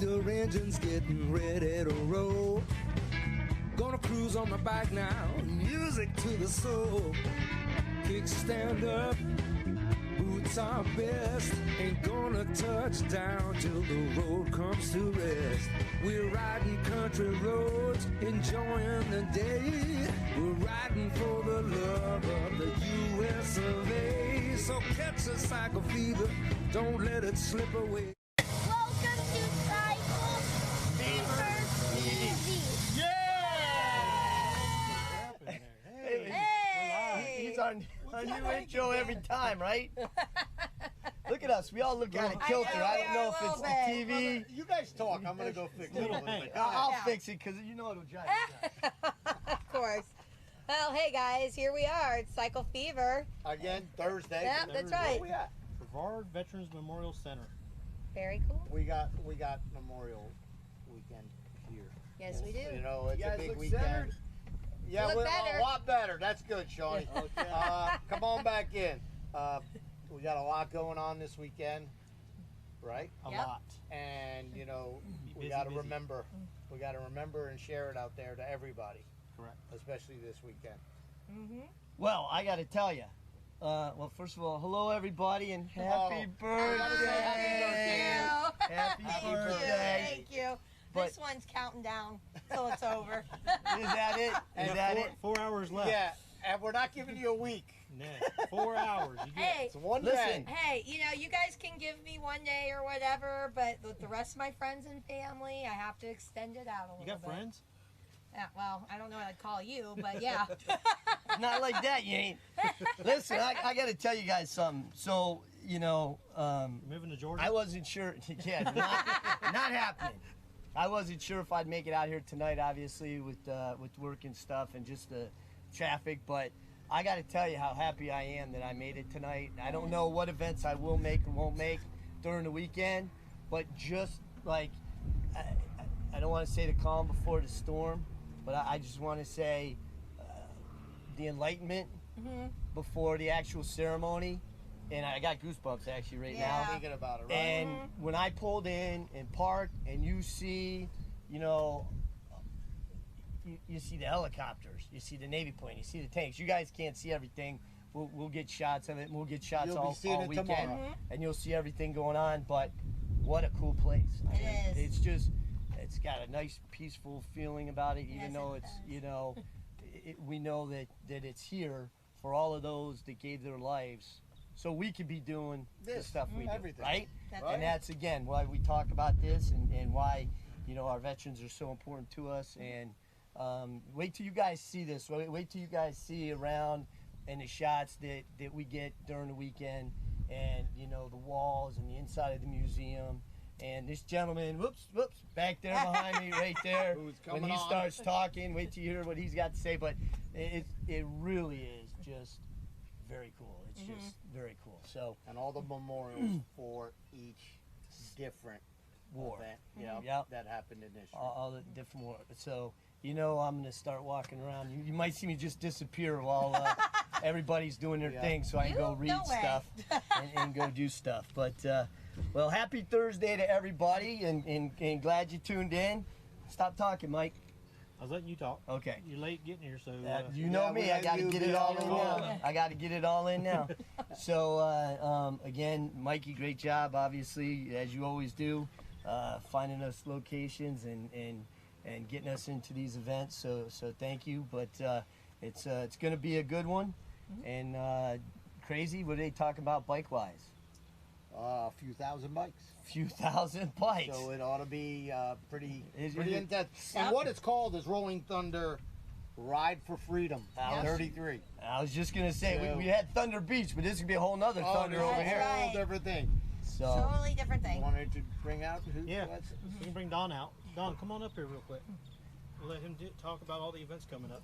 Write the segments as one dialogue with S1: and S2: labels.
S1: the engine's getting ready to roll. Gonna cruise on my bike now, music to the soul. Kickstand up, boots are best. Ain't gonna touch down till the road comes to rest. We're riding country roads, enjoying the day. We're riding for the love of the US of A. So catch a cycle fever, don't let it slip away.
S2: Welcome to Cycle Fever TV.
S3: Yeah! Hey! He's our new intro every time, right? Look at us. We all look kind of kilter. I don't know if it's the TV.
S4: You guys talk. I'm going to go fix it.
S3: I'll fix it because you know it'll drive you nuts.
S5: Of course. Well, hey guys, here we are. It's Cycle Fever.
S4: Again, Thursday.
S5: Yep, that's right.
S4: Where we at?
S3: Brevard Veterans Memorial Center.
S5: Very cool.
S4: We got Memorial Weekend here.
S5: Yes, we do.
S4: You know, it's
S3: You
S4: a
S3: guys
S4: big
S3: look
S4: weekend.
S3: centered.
S4: Yeah,
S5: Look
S4: we're
S5: better.
S4: a lot better. That's good, Shawnee.
S3: Okay.
S4: Come on back in. We got a lot going on this weekend, right?
S3: A
S5: Yep.
S3: lot.
S4: And you know, we
S3: Busy,
S4: got to
S3: busy.
S4: remember. We got to remember and share it out there to everybody,
S3: Correct.
S4: especially this weekend.
S3: Well, I got to tell you. Well, first of all, hello everybody and happy birthday! Happy birthday!
S5: Thank you.
S3: But-
S5: This one's counting down till it's over.
S3: Is that it? Is that it?
S6: 4 hours left.
S4: Yeah, and we're not giving you a week.
S6: Nah, 4 hours. You get
S5: Hey,
S4: It's one
S3: Listen.
S4: day.
S5: hey, you know, you guys can give me one day or whatever, but with the rest of my friends and family, I have to extend it out a little
S6: You
S5: bit.
S6: got friends?
S5: Yeah, well, I don't know what I'd call you, but yeah.
S3: Not like that, you ain't. Listen, I got to tell you guys something. So, you know,
S6: You're moving to Georgia?
S3: I wasn't sure. Yeah, not happening. I wasn't sure if I'd make it out here tonight, obviously, with work and stuff and just the traffic. But I got to tell you how happy I am that I made it tonight. I don't know what events I will make or won't make during the weekend, but just like, I don't want to say the calm before the storm, but I just want to say the enlightenment before the actual ceremony. And I got goosebumps actually right
S5: Yeah.
S3: now.
S4: Thinking about it, right?
S3: And when I pulled in and parked, and you see, you know, you see the helicopters, you see the Navy plane, you see the tanks. You guys can't see everything. We'll get shots of it, and we'll get shots
S4: You'll be
S3: all
S4: seeing it
S3: weekend,
S4: tomorrow.
S3: and you'll see everything going on. But what a cool place! I mean,
S5: is.
S3: It's just, it's got a nice, peaceful feeling about it. Even
S5: Yes,
S3: though
S5: it
S3: it's,
S5: does.
S3: you know, we know that it's here for all of those that gave their lives, so we could be doing the
S4: This,
S3: stuff we do,
S4: everything.
S3: right?
S5: That's
S4: Right.
S3: And that's again why we talk about this and why, you know, our veterans are so important to us. And wait till you guys see this. Wait till you guys see around and the shots that we get during the weekend, and you know, the walls and the inside of the museum. And this gentleman, whoops, back there behind me, right there.
S4: Who's
S3: When
S4: coming
S3: he
S4: on.
S3: starts talking, wait till you hear what he's got to say. But it really is just very cool. It's just very cool. So
S4: And all the memorials for each different
S3: war.
S4: event
S3: Yep.
S4: that happened in this year.
S3: All the different war. So, you know, I'm going to start walking around. You might see me just disappear while everybody's doing their
S4: Yeah.
S3: thing, so I can go read
S5: No way.
S3: stuff and go do stuff. But, well, happy Thursday to everybody, and glad you tuned in. Stop talking, Mike.
S6: I was letting you talk.
S3: Okay.
S6: You're late getting here, so
S3: You know
S4: Yeah, we
S3: me, I
S4: had
S3: got to
S4: you
S3: get
S4: be
S3: it all
S4: on
S3: in
S4: the
S3: now.
S4: road.
S3: I got to get it all in now. So, again, Mikey, great job, obviously, as you always do, finding us locations and getting us into these events. So thank you. But it's going to be a good one. And crazy, what are they talking about bike-wise?
S4: A few thousand bikes.
S3: Few thousand bikes.
S4: So it ought to be pretty
S3: Is
S4: pretty
S3: it-
S4: intense. And what it's called is Rolling Thunder Ride for Freedom
S3: Yes.
S4: 33.
S3: I was just going to say,
S4: So-
S3: we had Thunder Beach, but this could be a whole nother Thunder
S4: no,
S3: over
S5: that's
S3: here.
S5: right.
S4: Whole different thing.
S3: So,
S5: Totally different
S4: You
S5: thing.
S4: wanted to bring out who?
S6: Yeah.
S4: what's-
S6: we can bring Don out. Don, come on up here real quick. We'll let him talk about all the events coming up.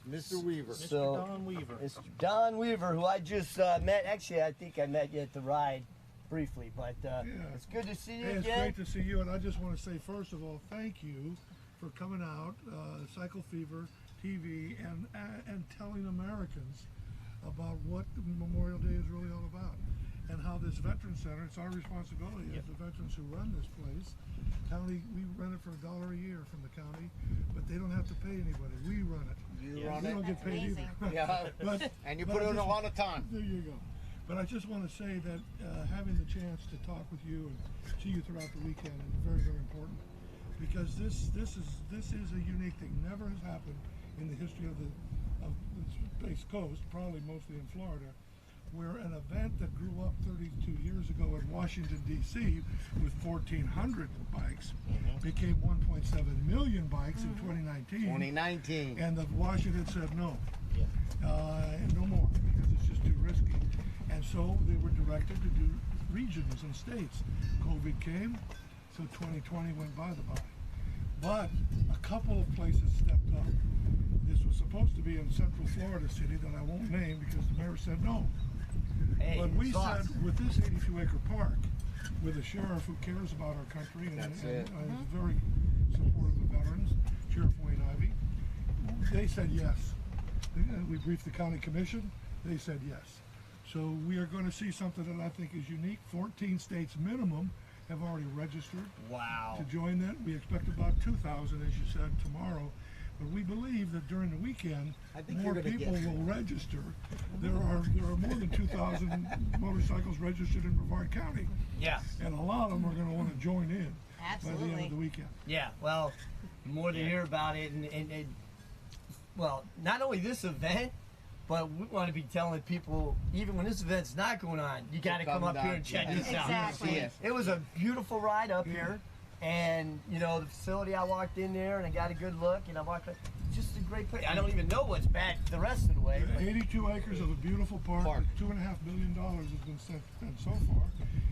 S4: Mr. Weaver.
S6: Mr.
S3: So-
S6: Don Weaver.
S3: it's Don Weaver, who I just met. Actually, I think I met you at the ride briefly, but it's good to see you
S7: Hey, it's
S3: again.
S7: great to see you, and I just want to say, first of all, thank you for coming out, Cycle Fever TV, and telling Americans about what Memorial Day is really all about, and how this Veteran Center, it's our responsibility as the veterans who run this place, County, we rent it for $1 a year from the county, but they don't have to pay anybody. We run it.
S4: You run
S7: We
S4: it.
S7: don't get paid
S5: amazing.
S7: either.
S4: Yeah.
S7: But,
S4: And you
S7: but
S4: put
S7: I
S4: in a
S7: just-
S4: lot of time.
S7: There you go. But I just want to say that having the chance to talk with you and see you throughout the weekend is very, very important, because this is a unique thing. Never has happened in the history of the Space Coast, probably mostly in Florida, where an event that grew up 32 years ago in Washington, D.C. with 1,400 bikes became 1.7 million bikes in 2019.
S4: 2019.
S7: And the Washington said no.
S6: Yeah.
S7: No more, because it's just too risky. And so they were directed to do regions and states. COVID came, so 2020 went by the by. But a couple of places stepped up. This was supposed to be in Central Florida City that I won't name because the mayor said no.
S3: Hey,
S7: But we
S3: it's
S7: said
S3: awesome.
S7: with this 82-acre park, with a sheriff who cares about our country and
S4: That's
S7: is
S4: it.
S7: very supportive of veterans, Sheriff Wayne Ivey, they said yes. We briefed the county commission, they said yes. So we are going to see something that I think is unique. 14 states minimum have already registered
S3: Wow.
S7: to join that. We expect about 2,000, as you said, tomorrow. But we believe that during the weekend,
S4: I think
S7: more
S4: you're gonna
S7: people
S4: get-
S7: will register. There are more than 2,000 motorcycles registered in Brevard County,
S3: Yeah.
S7: and a lot of them are going to want to join in by the end
S5: Absolutely.
S7: of the weekend.
S3: Yeah, well, more to hear about it, and well, not only this event, but we want to be telling people, even when this event's not going on, you got to come up here and check this out.
S5: Exactly.
S4: Yes.
S3: It was a beautiful ride up here, and you know the facility. I walked in there and I got a good look, and I walked. It's just a great place. I don't even know what's back the rest of the way. But
S7: 82 acres of a beautiful park.
S4: Park.
S7: $2.5 million has been spent so far,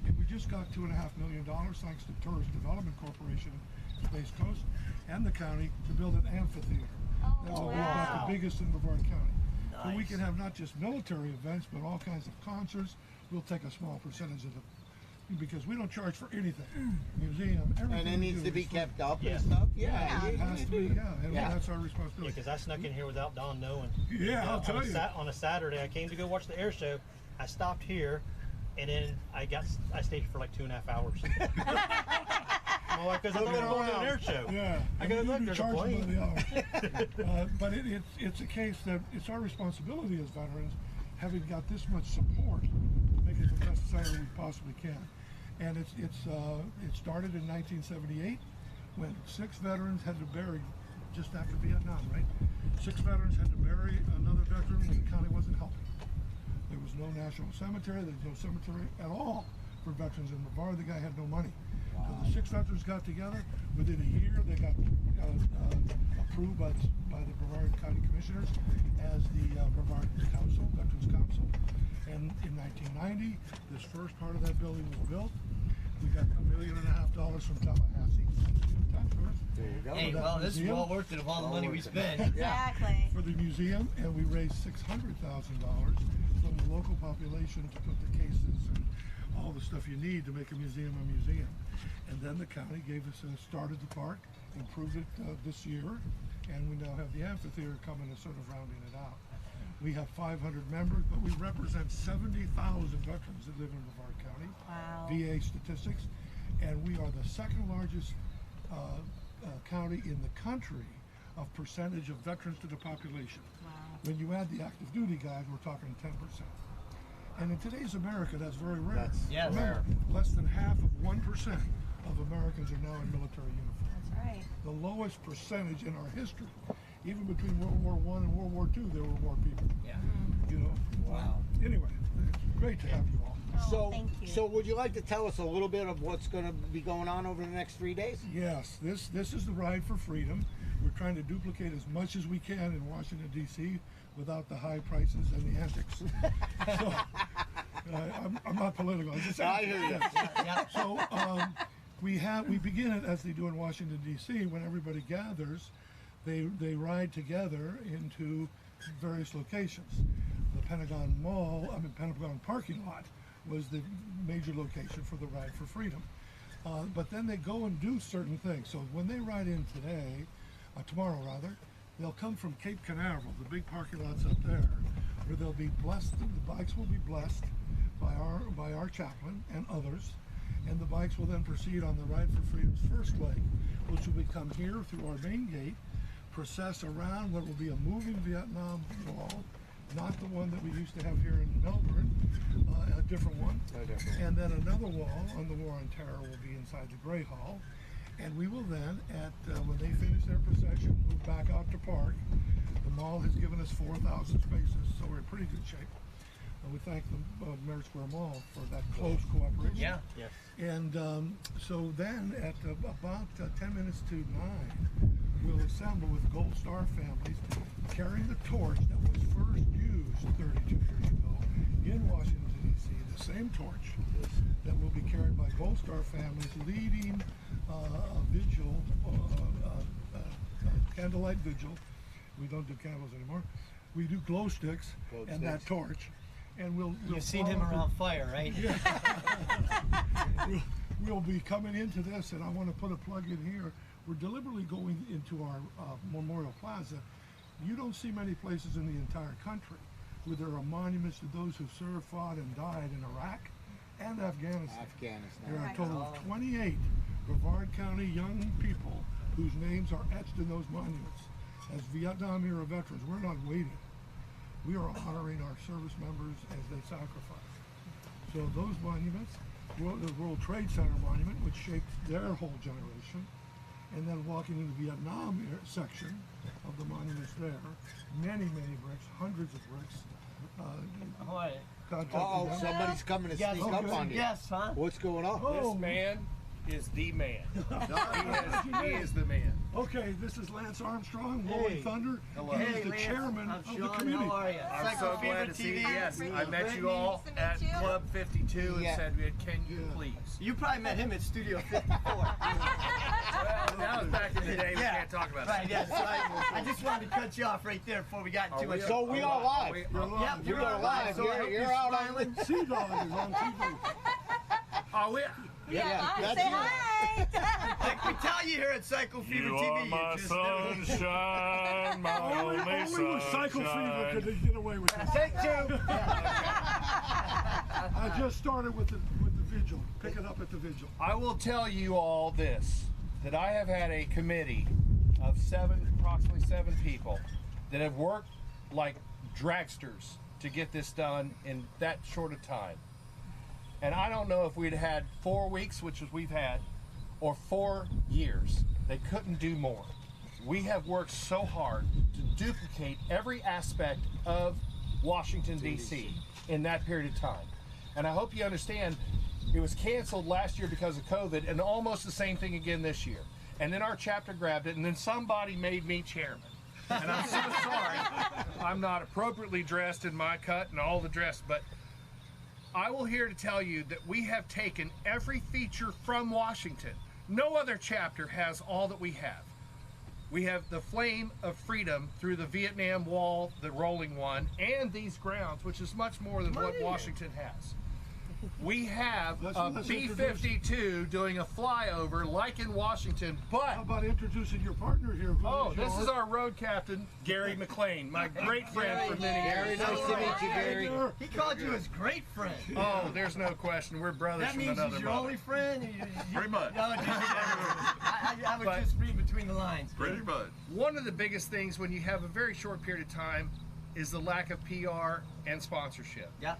S7: and we just got $2.5 million thanks to Tourist Development Corporation, Space Coast, and the county to build an amphitheater. That's
S5: Oh,
S7: about
S5: wow.
S7: the biggest in Brevard County. So we
S3: Nice.
S7: can have not just military events, but all kinds of concerts. We'll take a small percentage of the, because we don't charge for anything. Museum, everything.
S4: And it
S7: we
S4: needs
S7: do
S4: to be
S7: is free.
S4: kept up
S6: Yeah.
S4: and stuff.
S5: Yeah.
S7: It has to be, yeah, and
S4: Yeah.
S7: that's our
S6: Yeah,
S7: responsibility.
S6: because I snuck in here without Don knowing.
S7: Yeah, I'll tell you.
S6: On a Saturday, I came to go watch the air show. I stopped here, and then I stayed for like 2.5 hours. Well, because I thought we were going to an air show.
S7: Yeah,
S6: I go,
S7: mean,
S6: look,
S7: you
S6: there's a
S7: charge them
S6: plane.
S7: by the hour. But it's a case that it's our responsibility as veterans, having got this much support, to make it the best Saturday we possibly can. And it started in 1978 when 6 veterans had to bury, just after Vietnam, right? 6 veterans had to bury another veteran when the county wasn't helping. There was no national cemetery. There was no cemetery at all for veterans in Brevard. The guy had no money. So the 6 veterans got together. Within a year, they got approved by the Brevard County Commissioners as the Brevard Council, Veterans Council. And in 1990, this first part of that building was built. We got $1.5 million from Tallahassee.
S4: There you go.
S3: Hey,
S7: that
S3: well, this is
S7: museum?
S3: well worth it of all the money we spent.
S5: Exactly.
S7: For the museum, and we raised $600,000 from the local population to put the cases and all the stuff you need to make a museum a museum. And then the county gave us started the park, improved it this year, and we now have the amphitheater coming and sort of rounding it out. We have 500 members, but we represent 70,000 veterans that live in Brevard County.
S5: Wow.
S7: VA statistics, and we are the second largest county in the country of percentage of veterans to the population.
S5: Wow.
S7: When you add the active duty guys, we're talking 10%. And in today's America, that's very rare.
S4: That's
S3: Yes.
S7: Remember, less than half of 1% of Americans are now in military uniform.
S5: That's right.
S7: The lowest percentage in our history. Even between World War I and World War II, there were more people.
S3: Yeah.
S7: You know.
S3: Wow.
S7: Anyway, it's great to have you all.
S5: Oh,
S4: So,
S5: thank you.
S4: so would you like to tell us a little bit of what's going to be going on over the next 3 days?
S7: Yes, this is the Ride for Freedom. We're trying to duplicate as much as we can in Washington, D.C. without the high prices and the antics. So, I'm not political. I'm just
S4: I hear you.
S3: Yeah.
S7: So we begin it as they do in Washington, D.C. When everybody gathers, they ride together into various locations. The Pentagon parking lot was the major location for the Ride for Freedom. But then they go and do certain things. So when they ride in tomorrow rather, they'll come from Cape Canaveral, the big parking lots up there, where they'll be blessed. The bikes will be blessed by our chaplain and others, and the bikes will then proceed on the Ride for Freedom's first leg, which will come here through our main gate, process around what will be a moving Vietnam wall, not the one that we used to have here in Melbourne, a different one. And then another wall on the War on Terror will be inside the Grey Hall. And we will then, when they finish their procession, move back out to park. The mall has given us 4,000 spaces, so we're in pretty good shape. And we thank the Merit Square Mall for that close cooperation.
S3: Yeah.
S6: Yes.
S7: And so then at about 10 minutes to 9, we'll assemble with Gold Star families carrying the torch that was first used 32 years ago in Washington, D.C., the same torch that will be carried by Gold Star families leading a vigil, candlelight vigil. We don't do candles anymore. We do glow sticks and that torch. And we'll
S3: You've seen him around fire, right?
S7: Yeah. we'll be coming into this, and I want to put a plug in here. We're deliberately going into our Memorial Plaza. You don't see many places in the entire country where there are monuments to those who served, fought, and died in Iraq and Afghanistan. There are a total of 28 Brevard County young people whose names are etched in those monuments. As Vietnam-era veterans, we're not waiting. We are honoring our service members as they sacrifice. So those monuments, the World Trade Center monument, which shaped their whole generation, and then walking in the Vietnam section of the monuments there, many bricks, hundreds of bricks.
S4: Somebody's coming to sneak up on you.
S3: Yes, huh?
S4: What's going on?
S8: This man is the man. he is the man.
S7: Okay, this is Lance Armstrong, Rolling Thunder.
S8: Hello.
S7: He is the chairman
S3: I'm
S7: of the
S3: Shawn.
S7: committee.
S3: How are you?
S8: I'm so glad to see you. Yes, I met you all
S5: Nice to
S8: at
S5: meet you.
S8: Club 52 and said, "Can you please?"
S3: You probably met him at Studio 54.
S8: Well, that was back in the day. We can't talk about
S3: Right,
S8: that.
S3: yeah. So I just wanted to cut you off right there before we got too much.
S4: So we are live.
S3: Yep,
S4: You're live.
S3: So I hope
S4: You're out on
S3: smiling.
S7: Sea Dog is on TV.
S8: Oh, we.
S4: that's
S5: Say
S4: you.
S5: hi.
S3: Like we tell you here at Cycle Fever
S9: You
S3: TV,
S9: are my
S3: you just never-
S9: sunshine, my only
S7: Only with Cycle Fever
S9: sunshine.
S7: could they get away with this.
S3: Take two.
S7: I just started with the vigil, pick it up at the vigil.
S8: I will tell you all this, that I have had a committee of approximately seven people that have worked like dragsters to get this done in that short a time. And I don't know if we'd had 4 weeks, which is we've had, or 4 years. They couldn't do more. We have worked so hard to duplicate every aspect of Washington, D.C. in that period of time. And I hope you understand, it was canceled last year because of COVID, and almost the same thing again this year. And then our chapter grabbed it, and then somebody made me chairman. And I'm so sorry I'm not appropriately dressed in my cut and all the dress, but I will here to tell you that we have taken every feature from Washington. No other chapter has all that we have. We have the flame of freedom through the Vietnam Wall, the rolling one, and these grounds, which is much more than what Washington has. We have a B-52 doing a flyover like in Washington,
S7: How
S8: but
S7: about introducing your partner here? Who
S8: this is
S7: yours?
S8: our road captain, Gary McLean, my great friend for many years.
S4: Nice to meet you, Gary.
S3: He called you his great friend.
S8: Oh, there's no question. We're brothers
S3: That
S8: from
S3: means
S8: another
S3: he's your
S8: mother.
S3: only friend?
S9: Pretty much.
S3: No, I would
S8: But-
S3: just read between the lines.
S9: Pretty much.
S8: One of the biggest things when you have a very short period of time is the lack of PR and sponsorship.
S3: Yeah.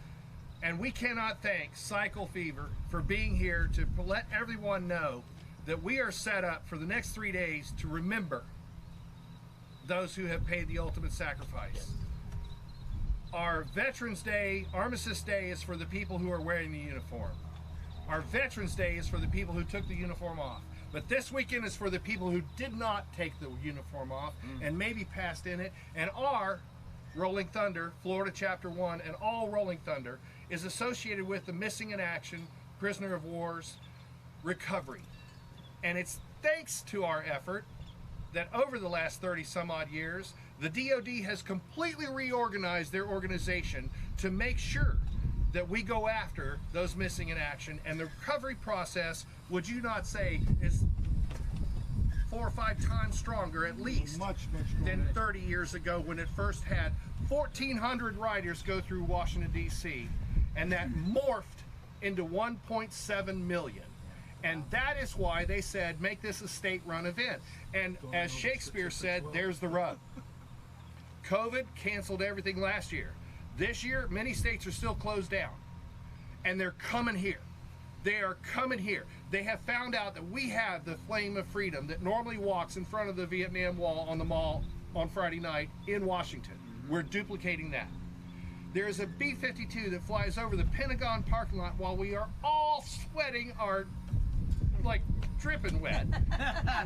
S8: And we cannot thank Cycle Fever for being here to let everyone know that we are set up for the next 3 days to remember those who have paid the ultimate sacrifice. Our Veterans Day, Armistice Day is for the people who are wearing the uniform. Our Veterans Day is for the people who took the uniform off. But this weekend is for the people who did not take the uniform off and maybe passed in it. And our Rolling Thunder, Florida Chapter 1, and all Rolling Thunder is associated with the Missing in Action, Prisoner of War's recovery. And it's thanks to our effort that over the last 30 some odd years, the DoD has completely reorganized their organization to make sure that we go after those missing in action. And the recovery process, would you not say, is 4 or 5 times stronger at least
S7: Much
S8: than
S7: stronger.
S8: 30 years ago when it first had 1,400 riders go through Washington, D.C. and that morphed into 1.7 million. And that is why they said, make this a state-run event. And as Shakespeare said, there's the rub. COVID canceled everything last year. This year, many states are still closed down. And they're coming here. They are coming here. They have found out that we have the flame of freedom that normally walks in front of the Vietnam Wall on the mall on Friday night in Washington. We're duplicating that. There is a B-52 that flies over the Pentagon parking lot while we are all sweating our, like, dripping wet,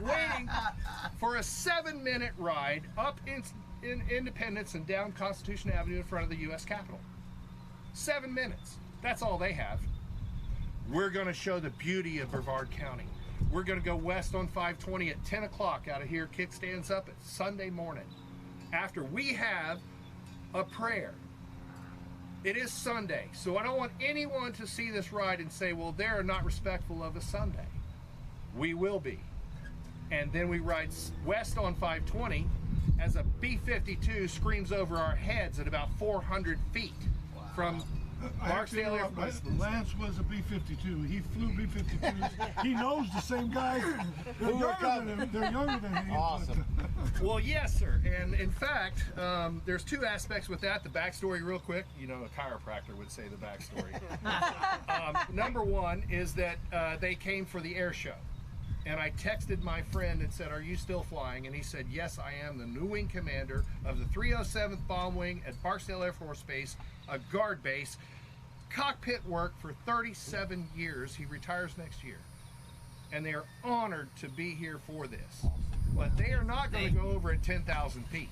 S8: waiting for a 7-minute ride up in Independence and down Constitution Avenue in front of the U.S. Capitol. 7 minutes. That's all they have. We're going to show the beauty of Brevard County. We're going to go west on 520 at 10 o'clock out of here. Kickstands up at Sunday morning. After we have a prayer. It is Sunday, so I don't want anyone to see this ride and say, well, they're not respectful of a Sunday. We will be. And then we ride west on 520 as a B-52 screams over our heads at about 400 feet from Barksdale Air Force.
S7: Lance was a B-52. He flew B-52s. He knows the same guys. They're younger than him.
S4: Awesome.
S8: Well, yes, sir. And in fact, there's two aspects with that. The backstory, real quick. You know, a chiropractor would say the backstory. Number one is that they came for the air show. And I texted my friend and said, are you still flying? And he said, yes, I am the new wing commander of the 307th Bomb Wing at Barksdale Air Force Base, a guard base. Cockpit work for 37 years. He retires next year. And they are honored to be here for this. But they are not going to go over at 10,000 feet.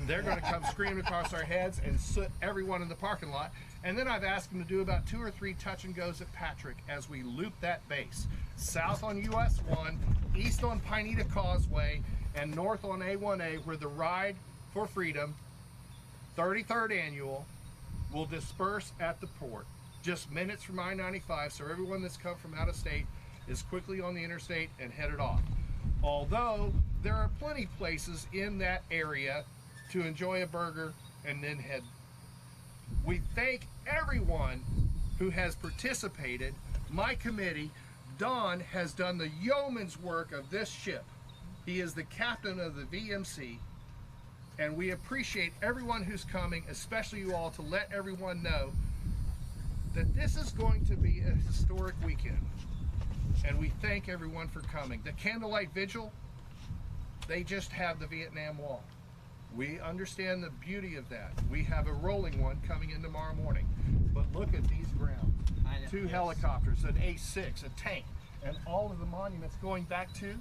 S8: They're going to come screaming across our heads and soot everyone in the parking lot. And then I've asked them to do about 2 or 3 touch and goes at Patrick as we loop that base. South on US 1, east on Pineda Causeway, and north on A1A, where the Ride for Freedom, 33rd annual, will disperse at the port. Just minutes from I-95, so everyone that's come from out of state is quickly on the interstate and headed off. Although there are plenty of places in that area to enjoy a burger and then head. We thank everyone who has participated. My committee, Don, has done the yeoman's work of this ship. He is the captain of the VMC, and we appreciate everyone who's coming, especially you all, to let everyone know that this is going to be a historic weekend. And we thank everyone for coming. The candlelight vigil, they just have the Vietnam Wall. We understand the beauty of that. We have a rolling one coming in tomorrow morning. But look at these grounds. 2 helicopters, an A-6, a tank, and all of the monuments going back to.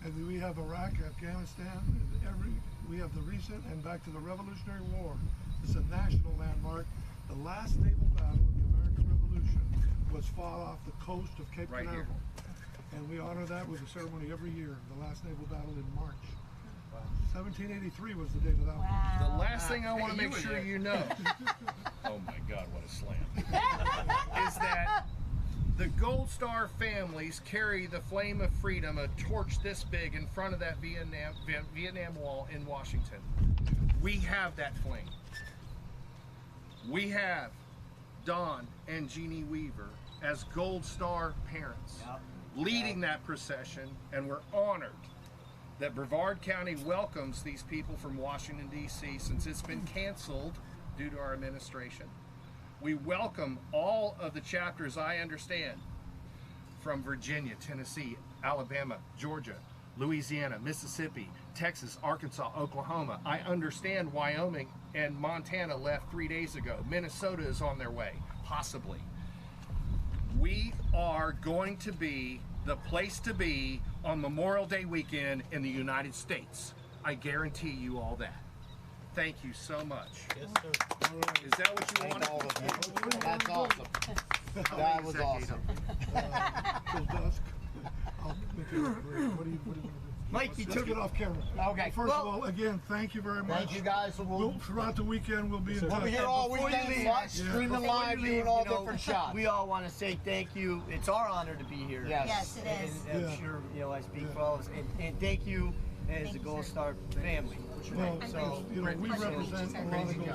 S7: And we have Iraq, Afghanistan, we have the recent and back to the Revolutionary War. It's a national landmark. The last naval battle of the American Revolution was fought off the coast of Cape Canaveral. And we honor that with a ceremony every year, the last naval battle in March. 1783 was the date of that one.
S8: The last thing I want to make sure you know, oh my God, what a slam, is that the Gold Star families carry the flame of freedom, a torch this big in front of that Vietnam Wall in Washington. We have that flame. We have Don and Jeannie Weaver as Gold Star parents leading that procession, and we're honored that Brevard County welcomes these people from Washington, D.C. since it's been canceled due to our administration. We welcome all of the chapters, I understand, from Virginia, Tennessee, Alabama, Georgia, Louisiana, Mississippi, Texas, Arkansas, Oklahoma. I understand Wyoming and Montana left 3 days ago. Minnesota is on their way, possibly. We are going to be the place to be on Memorial Day weekend in the United States. I guarantee you all that. Thank you so much.
S6: Yes, sir.
S8: Is that what you wanted?
S4: All of you. That's awesome. That was awesome.
S7: Till dusk. I'll make it a break. What do you want to do?
S3: Mike, you
S7: Let's
S3: took
S7: get off camera.
S3: Okay.
S7: First of all, again, thank you very much.
S4: Thank you guys.
S7: Throughout the weekend, we'll be in touch.
S4: We're here all
S3: Before you
S4: weekend,
S3: leave,
S4: streaming live, doing all different shots.
S3: We all want to say thank you. It's our honor to be here.
S4: Yes.
S5: Yes, it is.
S3: And I'm sure I speak for all of us. And thank you as the Gold Star family.
S7: Well,
S3: So,
S7: we represent a lot of Gold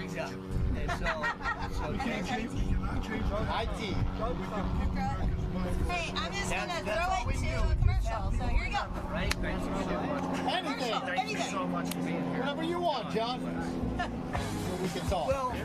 S7: Star.
S3: yeah. And so
S7: We cannot change that.
S4: IT.
S7: We can keep
S5: Hey, I'm just gonna
S3: That's all
S5: throw
S3: we
S5: it to
S3: do.
S5: a commercial. So here you go.
S3: Right? Thanks so much.
S4: Anything.
S3: Thank you so much for being here.
S4: Whatever you want, John. So we can talk.
S3: Well,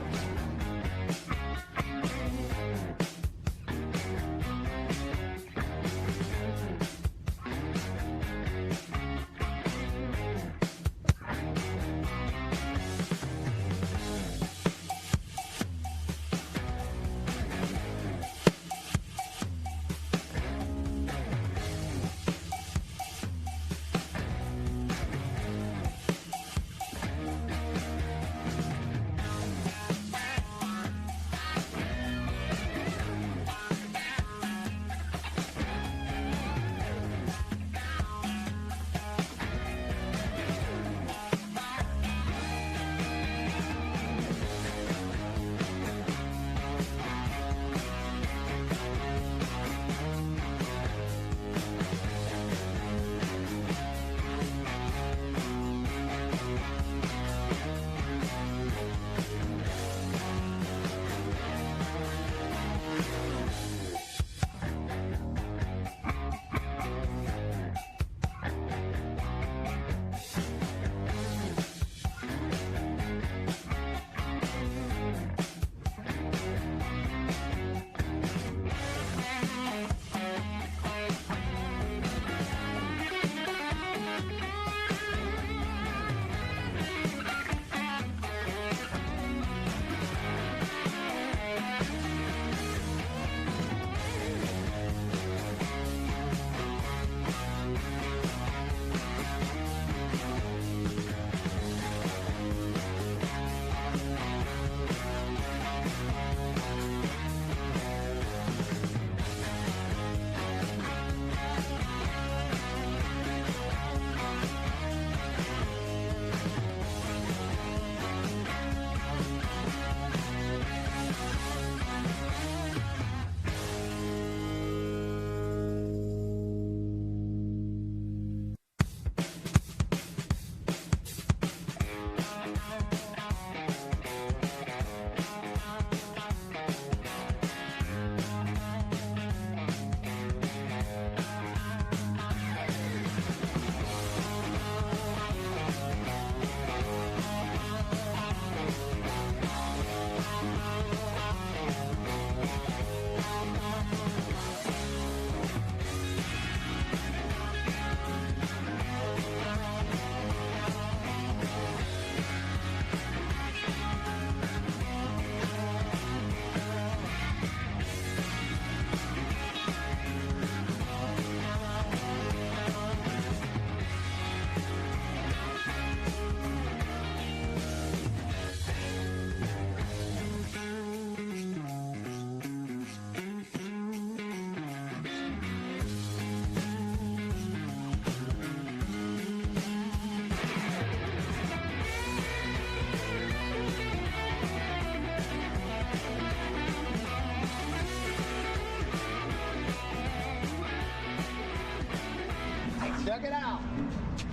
S4: Check it out.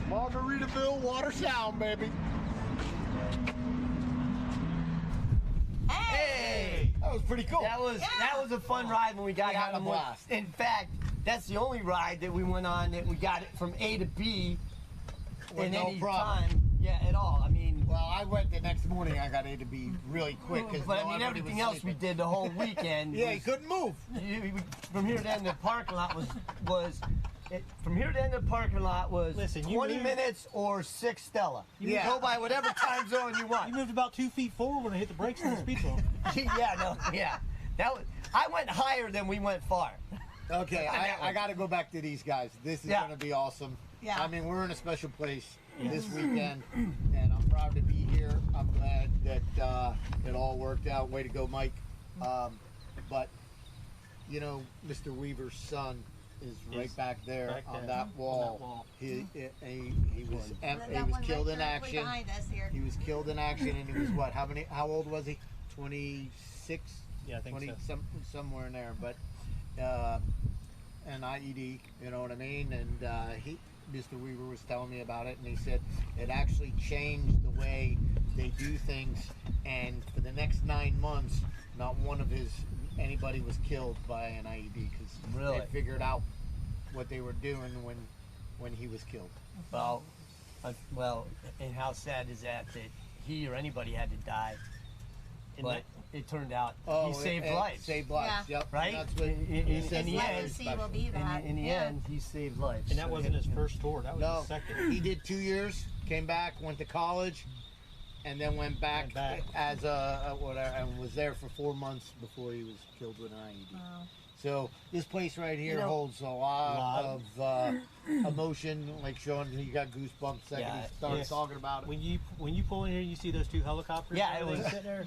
S4: Margaritaville Water Sound, baby.
S3: hey!
S4: That was pretty cool.
S3: That was a fun ride when we got
S4: We
S3: out
S4: had a
S3: on one.
S4: blast.
S3: In fact, that's the only ride that we went on that we got it from A to B
S4: With
S3: in
S4: no
S3: any
S4: problem.
S3: time. Yeah, at all. I mean,
S4: Well, I went the next morning. I got A to B really quick.
S3: but I mean everything else we did the whole weekend.
S4: Yeah,
S3: was-
S4: he couldn't move.
S3: From here to end the parking lot from here to end the parking lot was
S6: Listen, you
S3: 20
S6: moved-
S3: minutes or 6 Stella. You
S4: Yeah.
S3: go by whatever time zone you want.
S6: You moved about 2 feet forward when I hit the brakes in the speed bump.
S3: yeah. That was, I went higher than we went far.
S4: Okay, I got to go back to these guys. This is
S3: Yeah.
S4: going to be awesome.
S5: Yeah.
S4: I mean, we're in a special place this weekend, and I'm proud to be here. I'm glad that it all worked out. Way to go, Mike. But, you know, Mr. Weaver's son is right
S6: Yes,
S4: back there
S6: back
S4: on
S6: there,
S4: that wall. He was killed in action.
S5: Behind us here.
S4: He was killed in action, and he was what? How old was he? 26.
S6: Yeah, I think
S4: 20,
S6: so.
S4: somewhere in there. But an IED, you know what I mean? And Mr. Weaver was telling me about it, and he said it actually changed the way they do things. And for the next 9 months, not one of his anybody was killed by an IED because
S3: Really?
S4: they figured out what they were doing when he was killed.
S3: Well, and how sad is that he or anybody had to die, but it turned out he saved lives.
S4: Saved lives.
S5: Yeah.
S4: Yep.
S3: Right?
S4: That's what
S3: In
S5: His
S3: the end,
S5: legacy will be that.
S3: in the
S5: Yeah.
S3: end, he saved lives.
S6: And that wasn't his first tour. That was
S4: No,
S6: his second.
S4: he did 2 years, came back, went to college, and then went back as a whatever, and was there for 4 months before he was killed with an IED.
S5: Wow.
S4: So this place right here holds a lot of emotion. Like Shawn, you got goosebumps the second he started talking about it.
S6: When you pull in here, you see those 2 helicopters.
S3: Yeah, it was
S6: sitting there.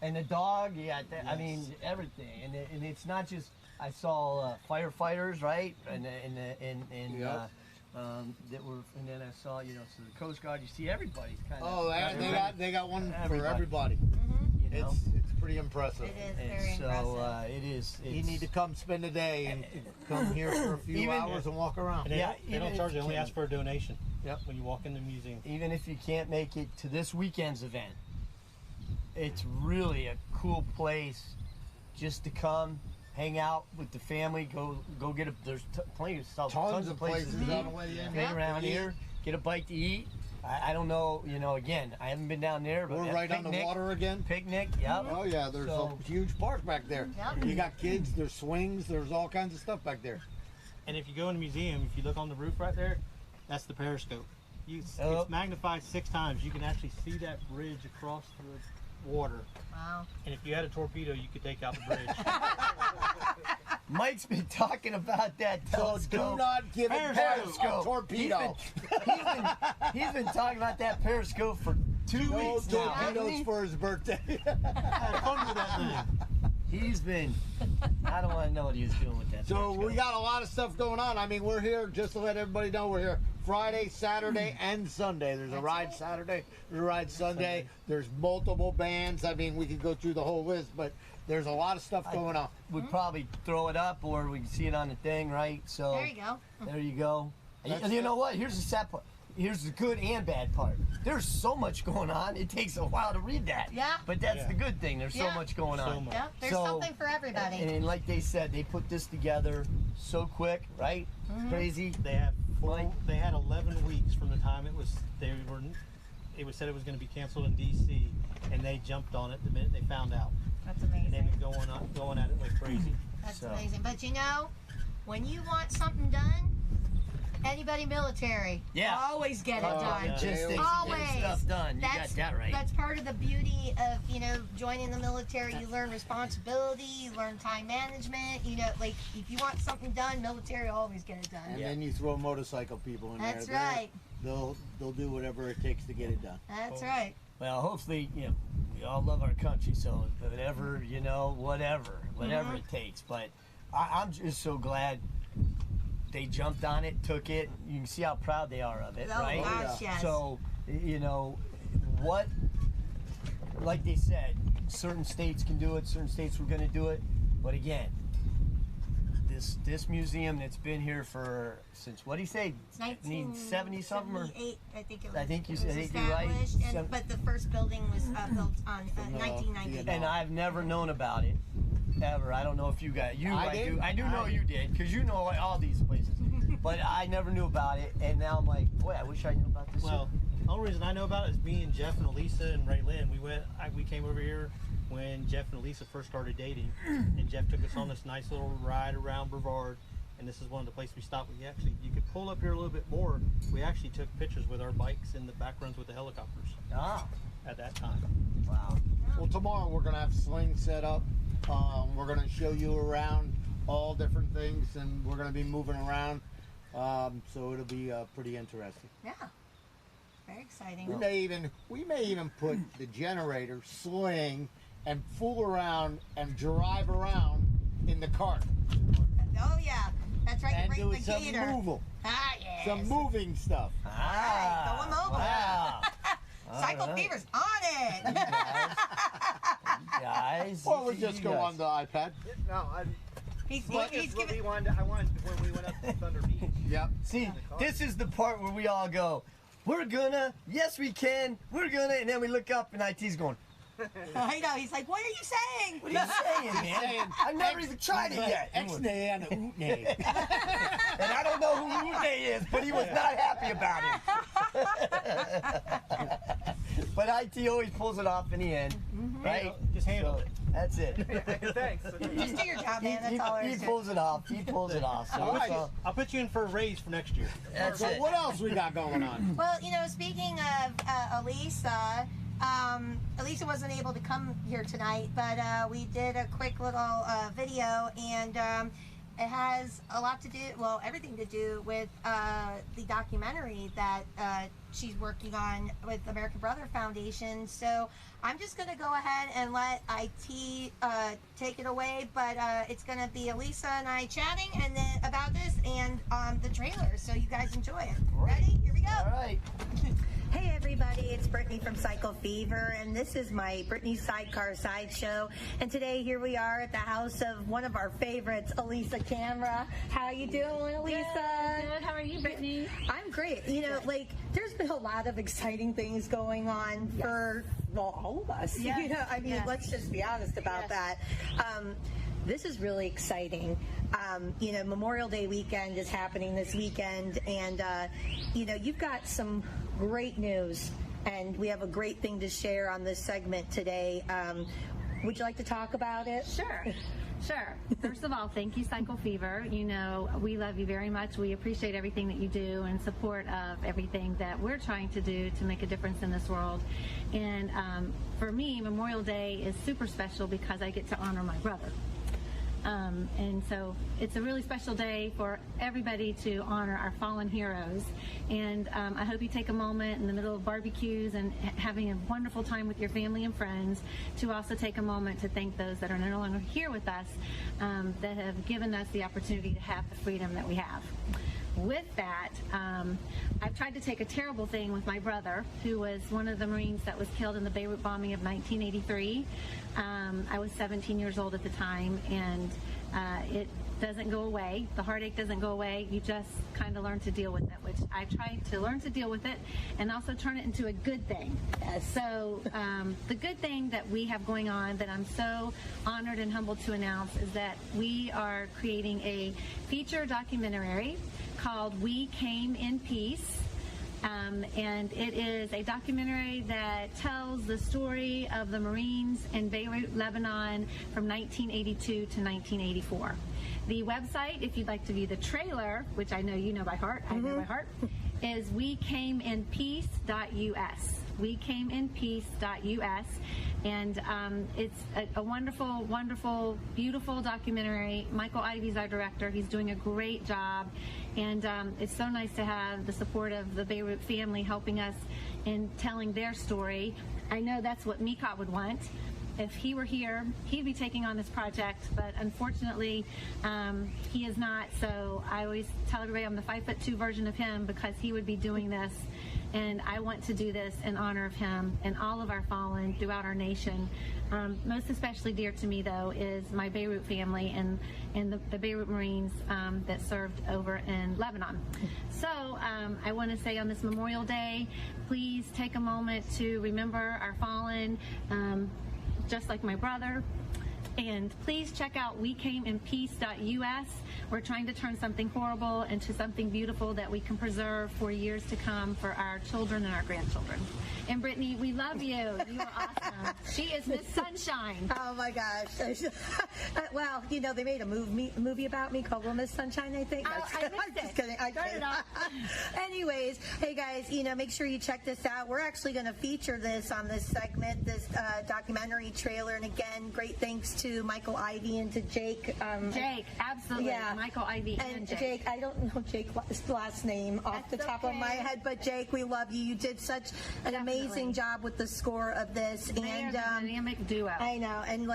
S3: And the dog, I mean everything, and it's not just. I saw firefighters, right, and that were, and then I saw so the Coast Guard. You see everybody's kind of.
S4: Oh, they got one for everybody.
S3: You know?
S4: It's pretty impressive.
S5: It is very impressive.
S3: It is.
S4: You need to come spend a day and come here for a few hours and walk around.
S6: And they don't charge. They only ask for a donation.
S4: Yep.
S6: When you walk in the museum.
S3: Even if you can't make it to this weekend's event, it's really a cool place just to come, hang out with the family, go get there's plenty of stuff, tons of places to
S4: on the way in.
S3: eat around here, get a bite to eat. I don't know, again, I haven't been down there, but
S4: We're right on the water again.
S3: Picnic, yep.
S4: Oh yeah, there's a huge park back there.
S5: Yep.
S4: You got kids, there's swings, there's all kinds of stuff back there.
S6: And if you go in the museum, if you look on the roof right there, that's the periscope. It's magnified 6 times. You can actually see that bridge across the water.
S5: Wow.
S6: And if you had a torpedo, you could take out the bridge.
S3: Mike's been talking about that telescope.
S4: So do not give it a torpedo.
S3: He's been talking about that periscope for 2 weeks now.
S4: Torpedoes for his birthday.
S6: Had fun with that thing.
S3: He's been, I don't want to know what he was doing with that.
S4: So we got a lot of stuff going on. I mean, we're here, just to let everybody know, we're here Friday, Saturday, and Sunday. There's a ride Saturday, there's a ride Sunday. There's multiple bands. I mean, we could go through the whole list, but there's a lot of stuff going on.
S3: We'd probably throw it up, or we can see it on the thing, right? So
S5: There you go.
S3: there you go. And you know what? Here's the sad part. Here's the good and bad part. There's so much going on. It takes a while to read that.
S5: Yeah.
S3: But that's the good thing. There's so much going on.
S6: So much.
S5: Yep. There's something for everybody.
S3: And like they said, they put this together so quick, right? Crazy.
S6: They had 11 weeks from the time it was said it was going to be canceled in D.C. and they jumped on it the minute they found out.
S5: That's
S6: And
S5: amazing.
S6: they've been going at it like crazy.
S5: That's amazing. But when you want something done, anybody military, always get it done.
S3: Just things
S5: Always.
S3: get stuff done. You got that right.
S5: That's part of the beauty of, joining the military. You learn responsibility, you learn time management. Like if you want something done, military always get it done.
S4: And then you throw motorcycle people in
S5: That's
S4: there.
S5: right.
S4: They'll do whatever it takes to get it done.
S5: That's right.
S3: Well, hopefully, we all love our country, so whatever, whatever it takes. But I'm just so glad they jumped on it, took it. You can see how proud they are of it, right?
S5: Gosh, yes.
S3: So, like they said, certain states can do it, certain states were going to do it. But again, this museum that's been here since, what did he say? 1970 something? Or
S5: 1978, I think it was.
S3: I think
S5: it was
S3: you're right.
S5: established, but the first building was built on 1990.
S3: And I've never known about it, ever. I don't know if you guys, I do know you did, because you know all these places. But I never knew about it, and now I'm like, boy, I wish I knew about this.
S6: Well, the only reason I know about it is me and Jeff and Elisa and Ray Lynn. We came over here when Jeff and Elisa first started dating, and Jeff took us on this nice little ride around Brevard, and this is one of the places we stopped. You could pull up here a little bit more. We actually took pictures with our bikes in the back runs with the helicopters. At that time.
S3: Wow.
S4: Well, tomorrow we're gonna have slings set up. We're gonna show you around all different things, and we're gonna be moving around. So it'll be pretty interesting.
S5: Yeah. Very exciting.
S4: We may even put the generator, sling, and fool around and drive around in the cart.
S5: Oh yeah, that's right.
S4: And
S5: Bring
S4: do
S5: the
S4: some
S5: gator.
S4: moving.
S5: Yes.
S4: Some moving stuff.
S5: Alright, going mobile.
S3: Wow.
S5: Cycle Fever's on it.
S3: Guys.
S4: Or we just go on the iPad.
S9: No,
S5: He's
S9: what
S5: giving.
S9: we wanted. I wanted when we went up to Thunder Beach.
S4: Yep.
S3: See, this is the part where we all go, yes we can, and then we look up and IT's going,
S5: I know. He's like, what are you saying?
S3: What are you saying, man? I've never even tried it yet.
S4: X-nay and a oot-nay.
S3: And I don't know who Uday is, but he was not happy about it. But IT always pulls it off in the end, right?
S6: Just handle it.
S3: That's it.
S9: Thanks.
S5: Just do your job, man. That's all there
S3: He
S5: is.
S3: pulls it off. He pulls it off. So
S6: I'll put you in for a raise for next year.
S3: that's
S4: So
S3: it.
S4: what else we got going on?
S5: Well, speaking of Elisa, Elisa wasn't able to come here tonight, but we did a quick little video, and it has a lot to do, well, everything to do with the documentary that she's working on with American Brother Foundation. So I'm just going to go ahead and let IT take it away, but it's going to be Elisa and I chatting and then about this and the trailer, so you guys enjoy it. Ready? Here we go.
S3: All right.
S5: Hey everybody, it's Brittany from Cycle Fever, and this is my Brittany Sidecar Sideshow. And today here we are at the house of one of our favorites, Elisa Camera. How you doing, Elisa?
S10: Good. How are you, Brittany?
S5: I'm great. There's been a lot of exciting things going on for all of us.
S10: Yes.
S5: Let's just be honest about that. This is really exciting. Memorial Day weekend is happening this weekend, and you've got some great news, and we have a great thing to share on this segment today. Would you like to talk about it?
S10: Sure. First of all, thank you, Cycle Fever. We love you very much. We appreciate everything that you do in support of everything that we're trying to do to make a difference in this world. And for me, Memorial Day is super special because I get to honor my brother. And so it's a really special day for everybody to honor our fallen heroes. And I hope you take a moment in the middle of barbecues and having a wonderful time with your family and friends to also take a moment to thank those that are no longer here with us, that have given us the opportunity to have the freedom that we have. With that, I've tried to take a terrible thing with my brother, who was one of the Marines that was killed in the Beirut bombing of 1983. I was 17 years old at the time, and it doesn't go away. The heartache doesn't go away. You just kind of learn to deal with it, which I tried to learn to deal with it and also turn it into a good thing. So the good thing that we have going on that I'm so honored and humbled to announce is that we are creating a feature documentary called We Came in Peace. And it is a documentary that tells the story of the Marines in Beirut, Lebanon from 1982 to 1984. The website, if you'd like to view the trailer, which I know you know by heart, I know by heart, is wecameinpeace.us. wecameinpeace.us. And it's a wonderful, wonderful, beautiful documentary. Michael Ivy's our director. He's doing a great job. And it's so nice to have the support of the Beirut family helping us in telling their story. I know that's what Mika would want. If he were here, he'd be taking on this project, but unfortunately, he is not. So I always tell everybody I'm the 5'2" version of him because he would be doing this. And I want to do this in honor of him and all of our fallen throughout our nation. Most especially dear to me, though, is my Beirut family and the Beirut Marines that served over in Lebanon. So I want to say on this Memorial Day, please take a moment to remember our fallen, just like my brother. And please check out wecameinpeace.us. We're trying to turn something horrible into something beautiful that we can preserve for years to come for our children and our grandchildren. And Brittany, we love you. You are awesome. She is Miss Sunshine.
S5: Oh my gosh. Well, they made a movie about me called Miss Sunshine, I think.
S10: I
S5: I'm just kidding. Anyways, hey guys, make sure you check this out. We're actually going to feature this on this segment, this documentary trailer. And again, great thanks to Michael Ivy and to Jake.
S10: Jake, absolutely.
S5: Yeah.
S10: Michael Ivy and
S5: Jake. I don't know Jake's last name off the top of my head, but Jake, we love you. You did such an amazing job with the score of this.
S10: They are the dynamic duo.
S5: I know, and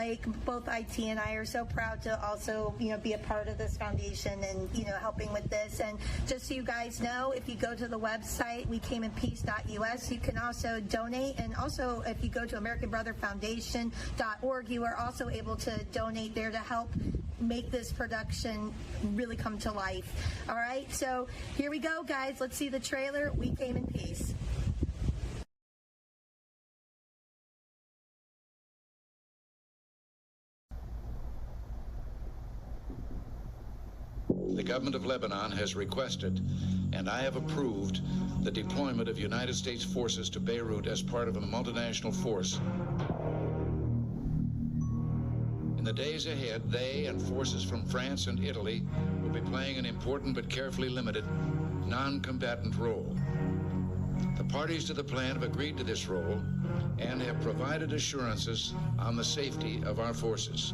S5: both IT and I are so proud to also be a part of this foundation and helping with this. And just so you guys know, if you go to the website wecameinpeace.us, you can also donate. And also, if you go to AmericanBrotherFoundation.org, you are also able to donate there to help make this production really come to life. All right, so here we go, guys. Let's see the trailer. We Came in Peace.
S11: The government of Lebanon has requested, and I have approved, the deployment of United States forces to Beirut as part of a multinational force. In the days ahead, they and forces from France and Italy will be playing an important but carefully limited non-combatant role. The parties to the plan have agreed to this role and have provided assurances on the safety of our forces.